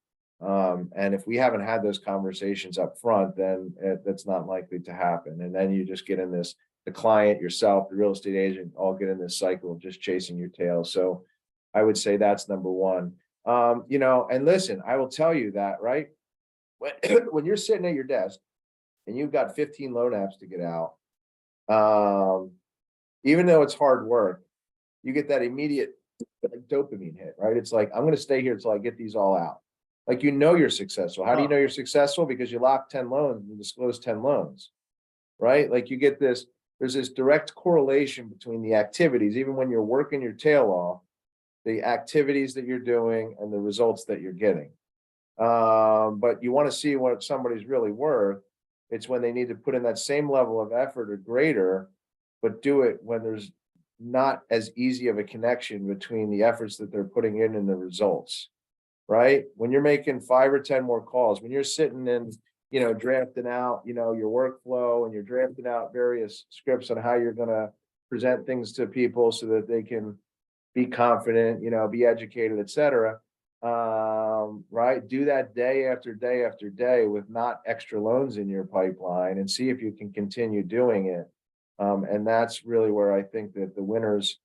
S2: And if we haven't had those conversations up front, then that's not likely to happen. And then you just get in this, the client, yourself, the real estate agent, all get in this cycle of just chasing your tail. So I would say that's number one. And listen, I will tell you that, right? When you're sitting at your desk and you've got 15 loan apps to get out, even though it's hard work, you get that immediate dopamine hit, right? It's like, I'm going to stay here until I get these all out. Like, you're successful. How do you know you're successful? Because you lock 10 loans and disclose 10 loans, right? Like, you get this, there's this direct correlation between the activities, even when you're working your tail off, the activities that you're doing and the results that you're getting. But you want to see what somebody's really worth. It's when they need to put in that same level of effort or greater, but do it when there's not as easy of a connection between the efforts that they're putting in and the results, right? When you're making 5 or 10 more calls, when you're sitting and, drafting out, your workflow, and you're drafting out various scripts on how you're going to present things to people so that they can be confident, be educated, et cetera. Right. Do that day after day after day with not extra loans in your pipeline, and see if you can continue doing it. And that's really where I think that the winners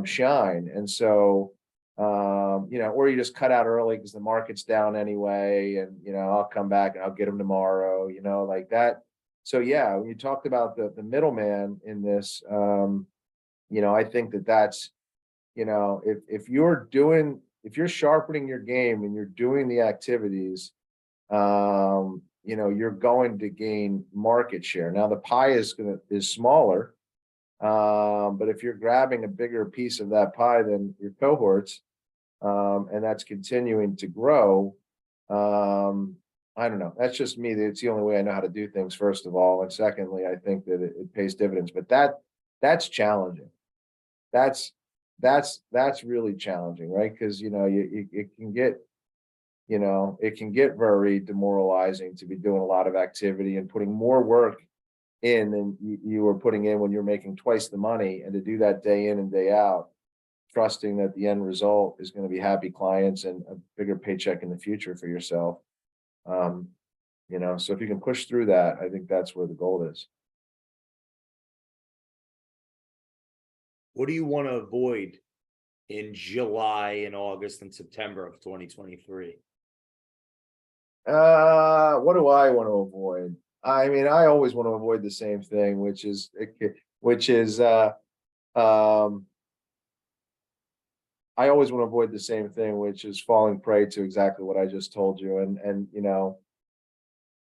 S2: shine. And so, or you just cut out early because the market's down anyway, and I'll come back and I'll get them tomorrow, like that. So yeah, when you talked about the middleman in this, I think that's, if you're sharpening your game and you're doing the activities, you're going to gain market share. Now the pie is smaller, but if you're grabbing a bigger piece of that pie than your cohorts, and that's continuing to grow, I don't know. That's just me. It's the only way I know how to do things, first of all. And secondly, I think that it pays dividends, but that's challenging. That's really challenging, right? Because, it can get very demoralizing to be doing a lot of activity and putting more work in than you were putting in when you're making twice the money, and to do that day in and day out, trusting that the end result is going to be happy clients and a bigger paycheck in the future for yourself. So if you can push through that, I think that's where the goal is.
S1: What do you want to avoid in July and August and September of 2023?
S2: What do I want to avoid? I mean, I always want to avoid the same thing, which is I always want to avoid the same thing, which is falling prey to exactly what I just told you. And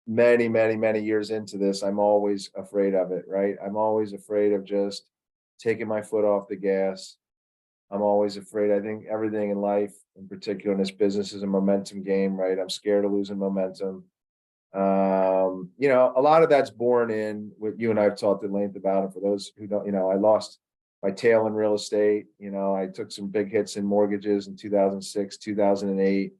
S2: many, many, many years into this, I'm always afraid of it, right? I'm always afraid of just taking my foot off the gas. I'm always afraid. I think everything in life, in particular in this business, is a momentum game, right? I'm scared of losing momentum. A lot of that's born in what you and I have talked at length about. And for those who don't, I lost my tail in real estate. I took some big hits in mortgages in 2006, 2008.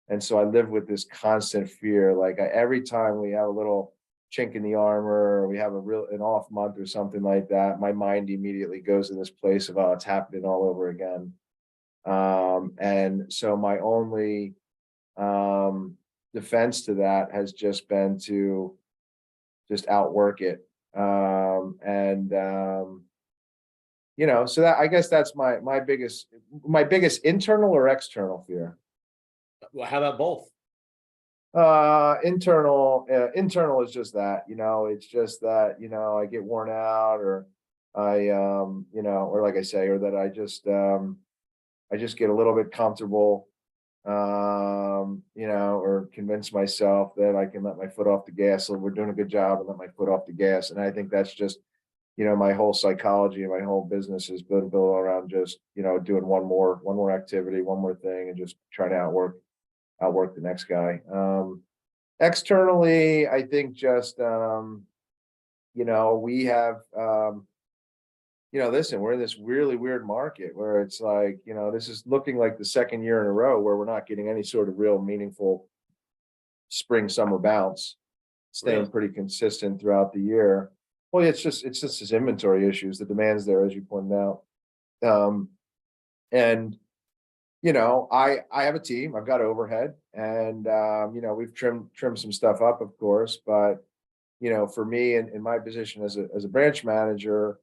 S2: And so I live with this constant fear. Like every time we have a little chink in the armor, or we have an off month or something like that, my mind immediately goes to this place of, oh, it's happening all over again. And so my only defense to that has just been to just outwork it. So that, I guess that's my biggest internal or external fear.
S1: Well, how about both?
S2: Internal is just that, it's just that, I get worn out, or or like I say, or that I just get a little bit comfortable, or convince myself that I can let my foot off the gas. So we're doing a good job and let my foot off the gas. And I think that's just, my whole psychology and my whole business has been built around just, doing one more activity, one more thing, and just trying to outwork the next guy. Externally, I think just, we have, listen, we're in this really weird market where it's like, this is looking like the second year in a row where we're not getting any sort of real meaningful spring, summer bounce, staying
S1: Really?
S2: pretty consistent throughout the year. Well, it's just this inventory issues. The demand's there, as you pointed out. And I have a team, I've got overhead, and we've trimmed some stuff up, of course, but for me in my position as a branch manager,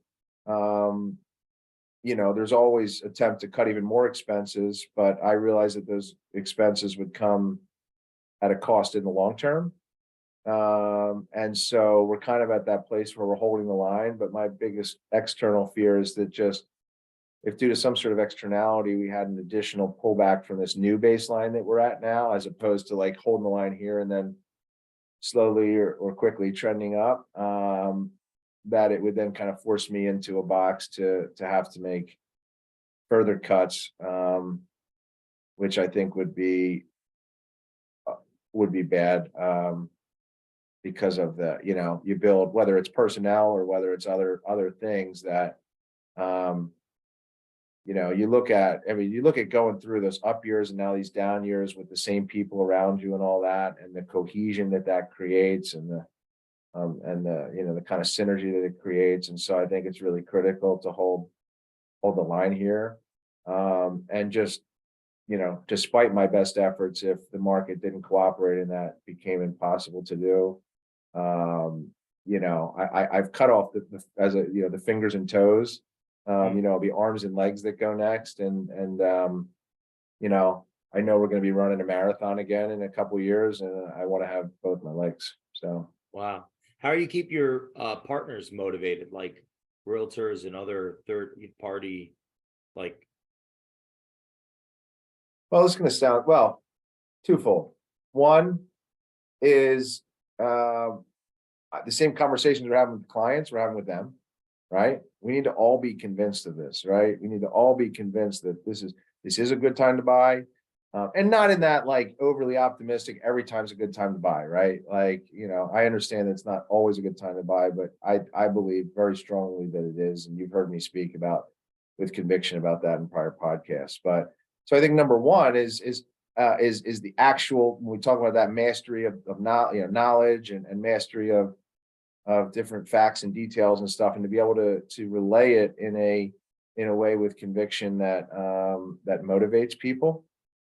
S2: there's always attempt to cut even more expenses, but I realize that those expenses would come at a cost in the long term. And so we're kind of at that place where we're holding the line, but my biggest external fear is that just, if due to some sort of externality, we had an additional pullback from this new baseline that we're at now, as opposed to like holding the line here and then slowly or quickly trending up, that it would then kind of force me into a box to have to make further cuts, which I think would be bad, because of the, you build, whether it's personnel or whether it's other things that, you look at, going through those up years and now these down years with the same people around you and all that, and the cohesion that creates, and the kind of synergy that it creates. And so I think it's really critical to hold the line here. And just, despite my best efforts, if the market didn't cooperate and that became impossible to do, I've cut off the fingers and toes. It'll be arms and legs that go next. I know we're going to be running a marathon again in a couple of years, and I want to have both my legs. So,
S1: wow. How do you keep your partners motivated, like realtors and other third party, like?
S2: well, it's going to sound, twofold. One is the same conversations we're having with clients, we're having with them, right? We need to all be convinced of this, right? We need to all be convinced that this is a good time to buy. And not in that like overly optimistic, every time's a good time to buy, right? Like, I understand that it's not always a good time to buy, but I believe very strongly that it is. And you've heard me speak with conviction about that in prior podcasts. But so I think number one is the actual, when we talk about that mastery of knowledge and mastery of different facts and details and stuff, and to be able to relay it in a way with conviction that motivates people.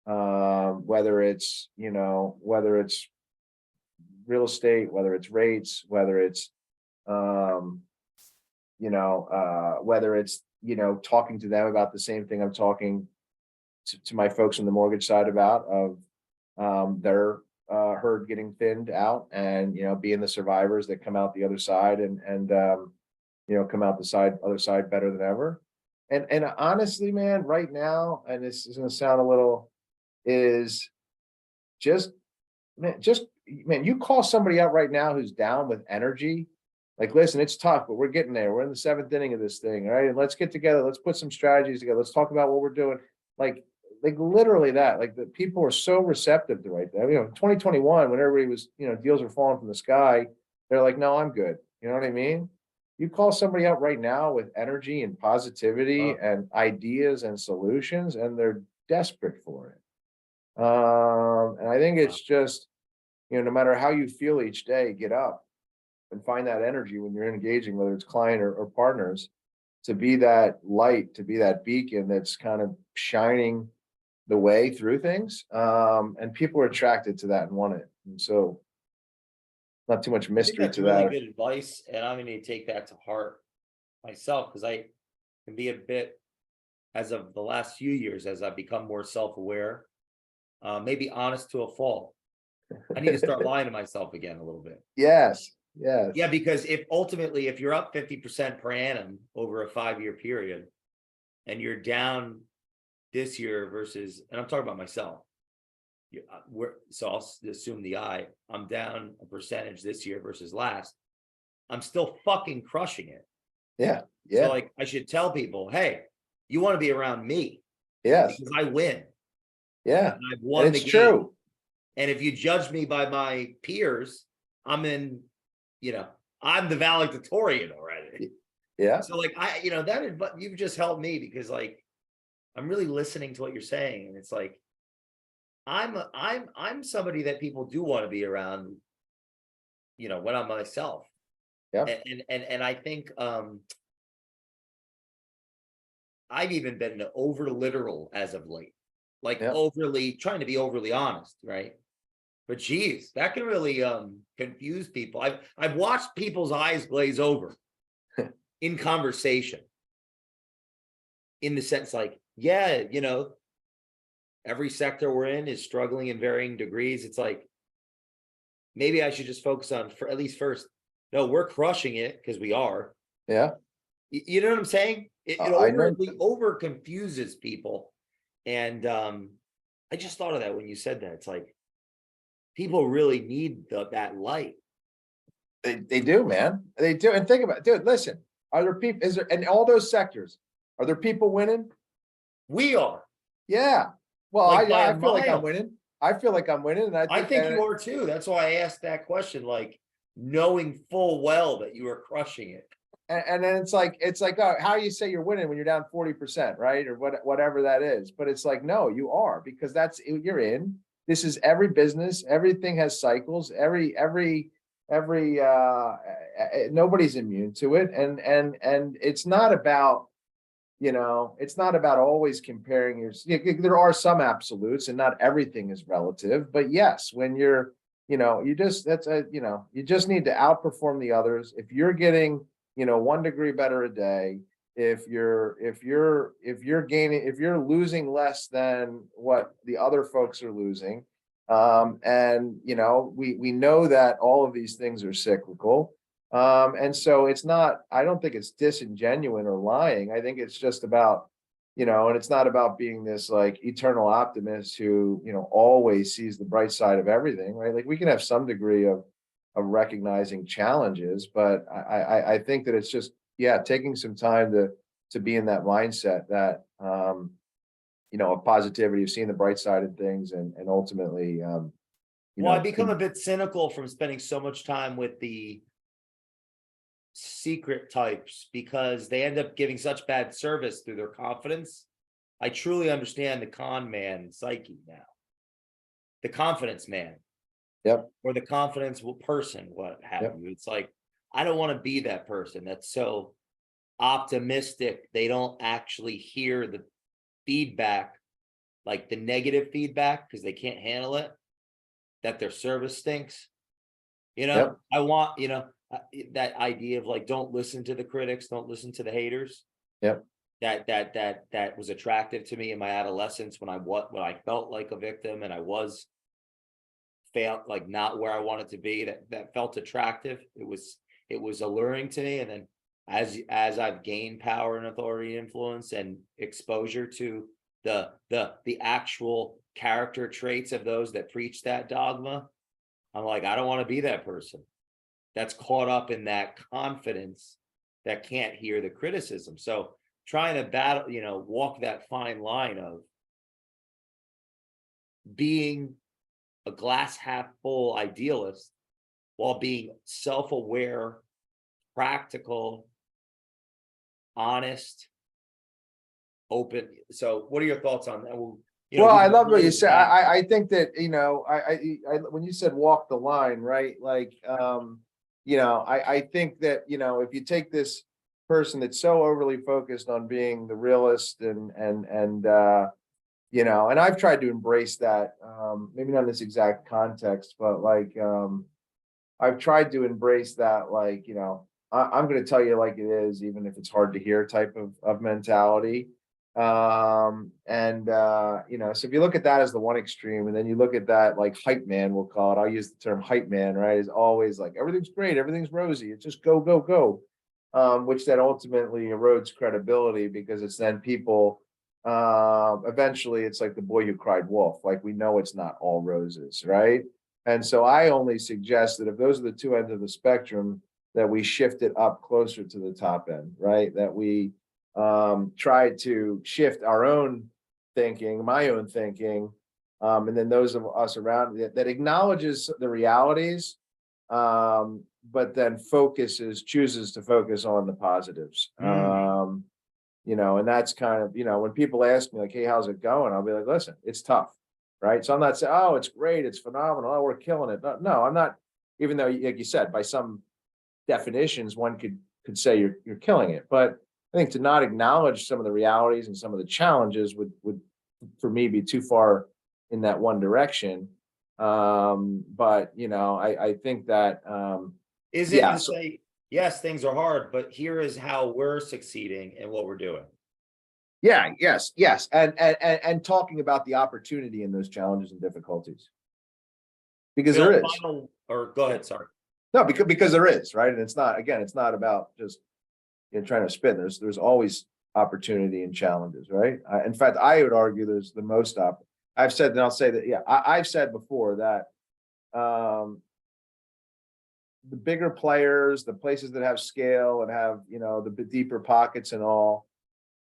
S2: Whether it's real estate, whether it's rates, whether it's talking to them about the same thing I'm talking to my folks on the mortgage side about, of their herd getting thinned out, and being the survivors that come out the other side and come out the other side better than ever. And honestly, man, right now, and this is going to sound a little, is just man, you call somebody out right now who's down with energy, like, listen, it's tough, but we're getting there. We're in the 7th inning of this thing, all right? And let's get together. Let's put some strategies together. Let's talk about what we're doing. Like literally that. Like, the people are so receptive to right there. 2021, when everybody was, deals are falling from the sky, they're like, no, I'm good. You know what I mean? You call somebody out right now with energy and positivity and ideas and solutions, and they're desperate for it. And I think it's just, no matter how you feel each day, get up and find that energy when you're engaging, whether it's client or partners, to be that light, to be that beacon that's kind of shining the way through things. And people are attracted to that and want it. And so, not too much mystery to that.
S1: Really good advice, and I'm going to take that to heart myself, because I can be a bit, as of the last few years, as I've become more self-aware, maybe honest to a fault. I need to start lying to myself again a little bit.
S2: Yes.
S1: Yeah, because if you're up 50% per annum over a 5-year period, and you're down this year versus, and I'm talking about myself, so I'll assume I'm down a percentage this year versus last. I'm still fucking crushing it.
S2: Yeah.
S1: So like, I should tell people, hey, you want to be around me?
S2: Yes.
S1: Because I win.
S2: Yeah.
S1: And I've won
S2: the game. True.
S1: And if you judge me by my peers, I'm the valedictorian already.
S2: Yeah.
S1: So like, you've just helped me, because like, I'm really listening to what you're saying, and it's like, I'm somebody that people do want to be around, when I'm myself.
S2: Yeah.
S1: And I think I've even been over literal as of late, like trying to be overly honest, right? But geez, that can really confuse people. I've watched people's eyes glaze over in conversation, in the sense like, yeah, every sector we're in is struggling in varying degrees. It's like, maybe I should just focus on, for at least first, no, we're crushing it, because we are.
S2: Yeah.
S1: You know what I'm saying? It over confuses people. And I just thought of that when you said that. It's like, people really need that light.
S2: They do, man. They do. And think about it, dude, listen, are there people, in all those sectors, are there people winning?
S1: We are.
S2: Yeah. Well,
S1: like
S2: I feel like I'm winning. I feel like I'm winning. And
S1: I think you are too. That's why I asked that question, like, knowing full well that you are crushing it.
S2: And then it's like, how you say you're winning when you're down 40%, right? Or whatever that is. But it's like, no, you are, because you're in. This is every business. Everything has cycles. Nobody's immune to it. And it's not about, it's not about always comparing there are some absolutes, and not everything is relative. But yes, when you're, you just need to outperform the others. If you're getting, 1 degree better a day, if you're losing less than what the other folks are losing, and we know that all of these things are cyclical. And so I don't think it's disingenuous or lying. I think it's just about, and it's not about being this like eternal optimist who, always sees the bright side of everything, right? Like we can have some degree of recognizing challenges, but I think that it's just, taking some time to be in that mindset that, of positivity, of seeing the bright side of things, and ultimately,
S1: Well, I become a bit cynical from spending so much time with the secret types because they end up giving such bad service through their confidence. I truly understand the con man psyche now. The confidence man.
S2: Yep.
S1: Or the confidence person, what have
S2: Yep.
S1: you. It's like, I don't want to be that person that's so optimistic. They don't actually hear the feedback, like the negative feedback, because they can't handle it, that their service stinks.
S2: Yep.
S1: I want, that idea of like, don't listen to the critics, don't listen to the haters.
S2: Yep.
S1: That was attractive to me in my adolescence when I felt like a victim and I felt like not where I wanted to be. That felt attractive. It was alluring to me. And then as I've gained power and authority and influence and exposure to the actual character traits of those that preach that dogma, I'm like, I don't want to be that person that's caught up in that confidence that can't hear the criticism. So trying to battle, walk that fine line of being a glass half full idealist while being self-aware, practical, honest, open. So what are your thoughts on that?
S2: Well, I love what you said. I think that, when you said walk the line, right? Like, I think that, if you take this person that's so overly focused on being the realist and I've tried to embrace that, maybe not in this exact context, but like, I've tried to embrace that, like, I'm going to tell you like it is, even if it's hard to hear type of mentality. So if you look at that as the one extreme, and then you look at that, like hype man, we'll call it, I'll use the term hype man, right? Is always like, everything's great, everything's rosy, it's just go, go, go. Which then ultimately erodes credibility because it's then people, eventually it's like the boy who cried wolf. Like we know it's not all roses, right? And so I only suggest that if those are the two ends of the spectrum, that we shift it up closer to the top end, right? That we try to shift our own thinking, my own thinking, and then those of us around that acknowledges the realities, but then chooses to focus on the positives. And that's kind of, when people ask me like, hey, how's it going? I'll be like, listen, it's tough, right? So I'm not saying, oh, it's great, it's phenomenal, oh, we're killing it. No, I'm not, even though, like you said, by some definitions, one could say you're killing it. But I think to not acknowledge some of the realities and some of the challenges would for me be too far in that one direction. But I think that
S1: is it to say, yes, things are hard, but here is how we're succeeding and what we're doing.
S2: Yeah, yes, and talking about the opportunity in those challenges and difficulties, because
S1: Bill,
S2: there is.
S1: Or go ahead, sorry.
S2: No, because there is, right, and it's not about just trying to spin. There's always opportunity and challenges, right? In fact, I would argue there's the most I've said, and I'll say that, I've said before that the bigger players, the places that have scale and have, the deeper pockets and all,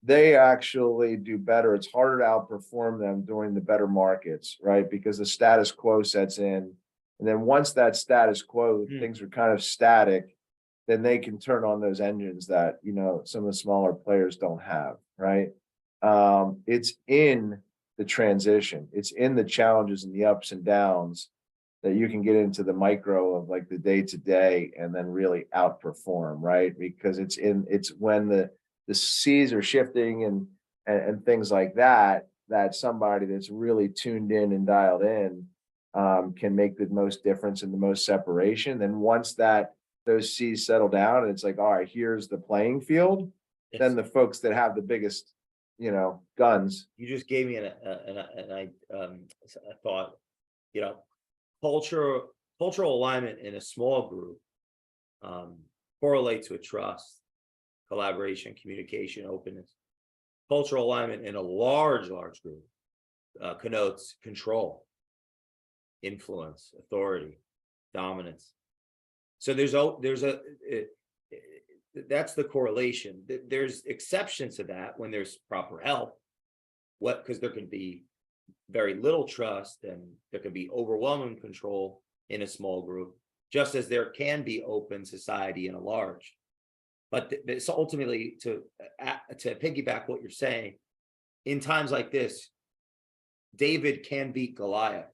S2: they actually do better. It's harder to outperform them during the better markets, right? Because the status quo sets in. And then once that status quo, things are kind of static, then they can turn on those engines that, some of the smaller players don't have, right? It's in the transition. It's in the challenges and the ups and downs that you can get into the micro of like the day to day and then really outperform, right? Because it's when the seas are shifting and things like that, that somebody that's really tuned in and dialed in can make the most difference and the most separation. Then once those seas settle down and it's like, all right, here's the playing field, then the folks that have the biggest, guns.
S1: You just gave me a thought, cultural alignment in a small group correlates with trust, collaboration, communication, openness. Cultural alignment in a large group connotes control, influence, authority, dominance. So that's the correlation. There's exceptions to that when there's proper help. Because there can be very little trust and there can be overwhelming control in a small group, just as there can be open society in a large. But it's ultimately to piggyback what you're saying, in times like this, David can beat Goliath.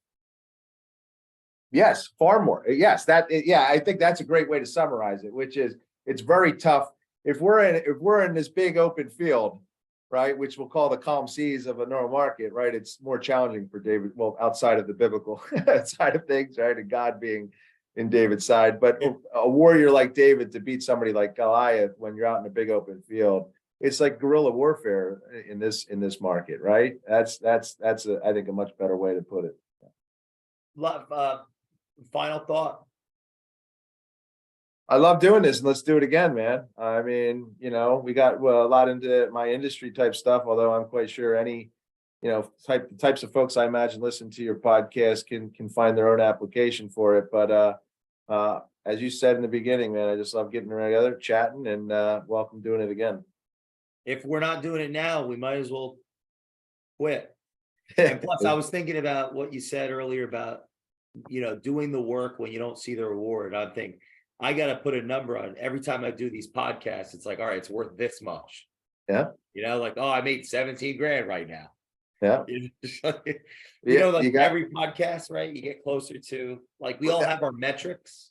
S2: Yes, far more. Yes, I think that's a great way to summarize it, which is it's very tough. If we're in this big open field, right, which we'll call the calm seas of a normal market, right, it's more challenging for David, well, outside of the biblical side of things, right, and God being in David's side, but a warrior like David to beat somebody like Goliath when you're out in a big open field, it's like guerrilla warfare in this market, right? That's I think a much better way to put it.
S1: Final thought.
S2: I love doing this, and let's do it again, man. I mean, we got a lot into my industry type stuff, although I'm quite sure any, types of folks I imagine listen to your podcast can find their own application for it. But as you said in the beginning, man, I just love getting together, chatting, and welcome doing it again.
S1: If we're not doing it now, we might as well quit. And plus, I was thinking about what you said earlier about, doing the work when you don't see the reward. I'm thinking, I got to put a number on it. Every time I do these podcasts, it's like, all right, it's worth this much.
S2: Yeah.
S1: Like, oh, I made 17 grand right now.
S2: Yeah.
S1: Every podcast, right? You get closer to, like, we all have our metrics.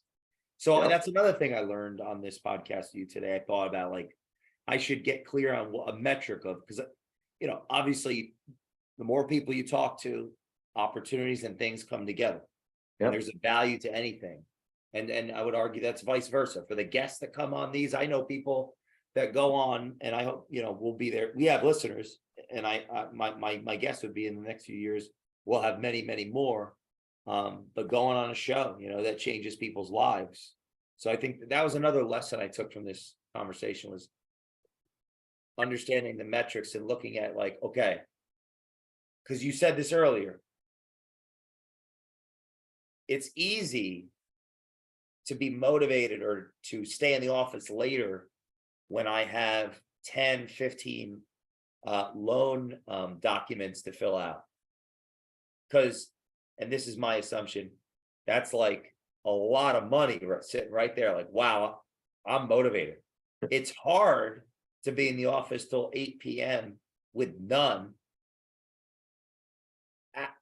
S1: So that's another thing I learned on this podcast with you today. I thought about, like, I should get clear on what a metric of, because, obviously the more people you talk to, opportunities and ththings come together.
S2: Yep.
S1: And there's a value to anything. And I would argue that's vice versa for the guests that come on these. I know people that go on, and I hope, we'll be there. We have listeners, and my guess would be in the next few years, we'll have many, many more. But going on a show, that changes people's lives. So I think that was another lesson I took from this conversation, was understanding the metrics and looking at, like, okay, because you said this earlier, it's easy to be motivated or to stay in the office later when I have 10, 15 loan documents to fill out. Because, and this is my assumption, that's like a lot of money sitting right there. Like, wow, I'm motivated. It's hard to be in the office till 8 p.m. with none,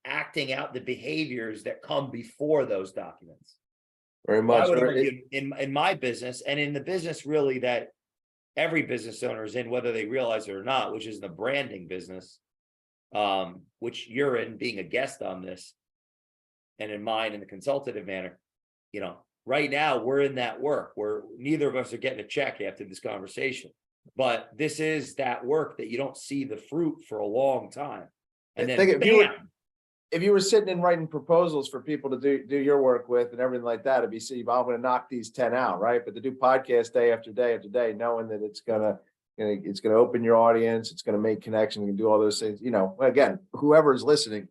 S1: acting out the behaviors that come before those documents.
S2: Very much.
S1: I would argue in my business, and in the business really that every business owner is in, whether they realize it or not, which is the branding business, which you're in, being a guest on this, and in mine in the consultative manner. Right now we're in that work where neither of us are getting a check after this conversation, but this is that work that you don't see the fruit for a long time. And then bam.
S2: If you were sitting and writing proposals for people to do your work with and everything like that, it'd be, see, I'm going to knock these 10 out, right? But to do podcasts day after day after day, knowing that it's gonna open your audience, it's gonna make connections, and do all those things. Again, whoever is listening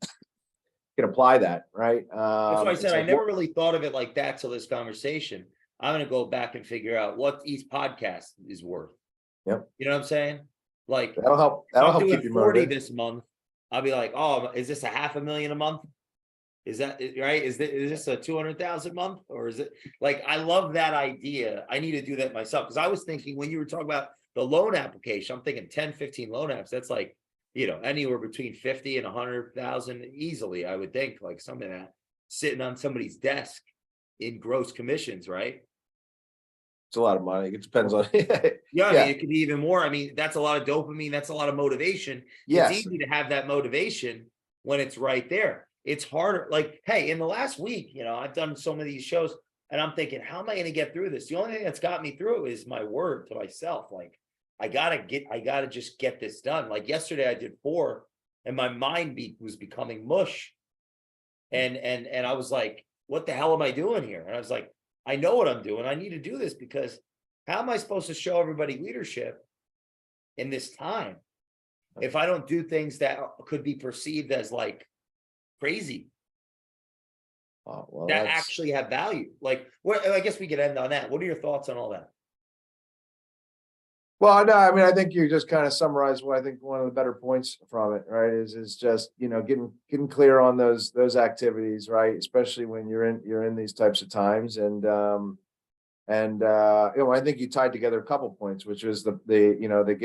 S2: can apply that, right?
S1: That's why I said I never really thought of it like that till this conversation. I'm going to go back and figure out what each podcast is worth.
S2: Yep.
S1: You know what I'm saying? Like,
S2: that'll help. That'll help keep you
S1: 40
S2: motivated.
S1: this month. I'll be like, oh, is this $500,000 a month? Is that right? Is this a 200,000 a month? Or is it, like, I love that idea. I need to do that myself. Because I was thinking when you were talking about the loan application, I'm thinking 10, 15 loan apps. That's like, anywhere between 50 and 100,000 easily, I would think, like something that sitting on somebody's desk in gross commissions, right?
S2: It's a lot of money. It depends on.
S1: I mean, it could be even more. I mean, that's a lot of dopamine. That's a lot of motivation.
S2: Yes.
S1: It's easy to have that motivation when it's right there. it's harder. Like, hey, in the last week, I've done so many of these shows and I'm thinking, how am I going to get through this? The only thing that's got me through is my word to myself. Like, I gotta just get this done. Like yesterday I did 4 and my mind was becoming mush. And I was like, what the hell am I doing here? And I was like, I know what I'm doing. I need to do this because how am I supposed to show everybody leadership in this time if I don't do things that could be perceived as like crazy,
S2: Oh, well,
S1: that
S2: that's,
S1: actually have value? Like, what, I guess we could end on that. What are your thoughts on all that?
S2: well, no, I mean, I think you just kind of summarized what I think one of the better points from it, right? Is just, getting clear on those activities, right? Especially when you're in these types of times. I think you tied together a couple points, which was the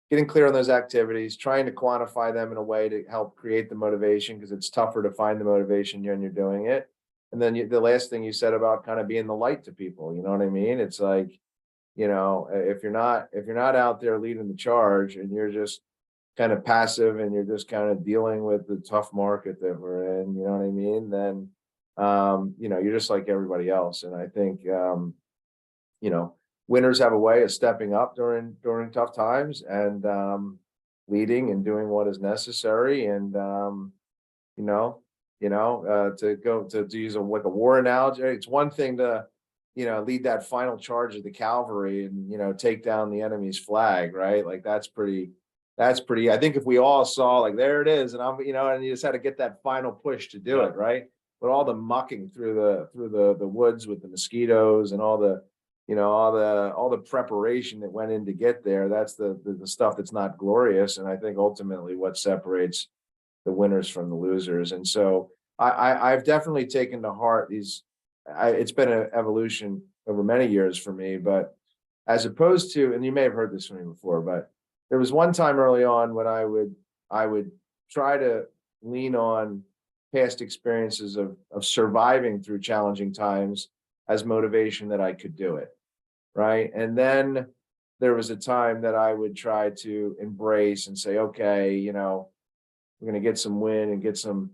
S2: getting clear on those activities, trying to quantify them in a way to help create the motivation, because it's tougher to find the motivation when you're doing it. And then the last thing you said about kind of being the light to people, you know what I mean? It's like, if you're not out there leading the charge and you're just kind of passive and you're just kind of dealing with the tough market that we're in, you know what I mean? Then, you're just like everybody else. And I think, winners have a way of stepping up during tough times and, leading and doing what is necessary. And, to use like a war analogy, it's one thing to, lead that final charge of the cavalry and, take down the enemy's flag, right? Like that's pretty, I think if we all saw like, there it is, and and you just had to get that final push to do it, right? But all the mucking through the woods with the mosquitoes and all the, all the preparation that went in to get there, that's the stuff that's not glorious. And I think ultimately what separates the winners from the losers. And so I've definitely taken to heart it's been an evolution over many years for me, but as opposed to, and you may have heard this from me before, but there was one time early on when I would try to lean on past experiences of surviving through challenging times as motivation that I could do it. Right. And then there was a time that I would try to embrace and say, okay, we're going to get some win and get some,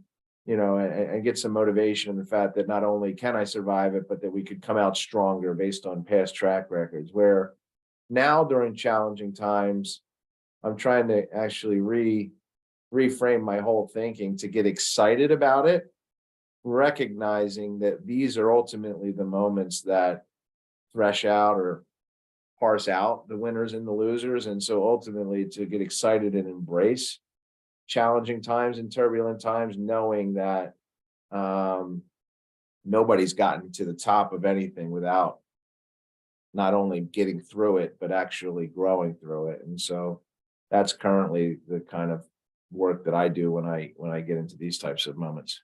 S2: and get some motivation in the fact that not only can I survive it, but that we could come out stronger based on past track records. Where now during challenging times, I'm trying to actually reframe my whole thinking to get excited about it, recognizing that these are ultimately the moments that thresh out or parse out the winners and the losers. And so ultimately to get excited and embrace challenging times and turbulent times, knowing that nobody's gotten to the top of anything without not only getting through it, but actually growing through it. And so that's currently the kind of work that I do when I get into these types of moments.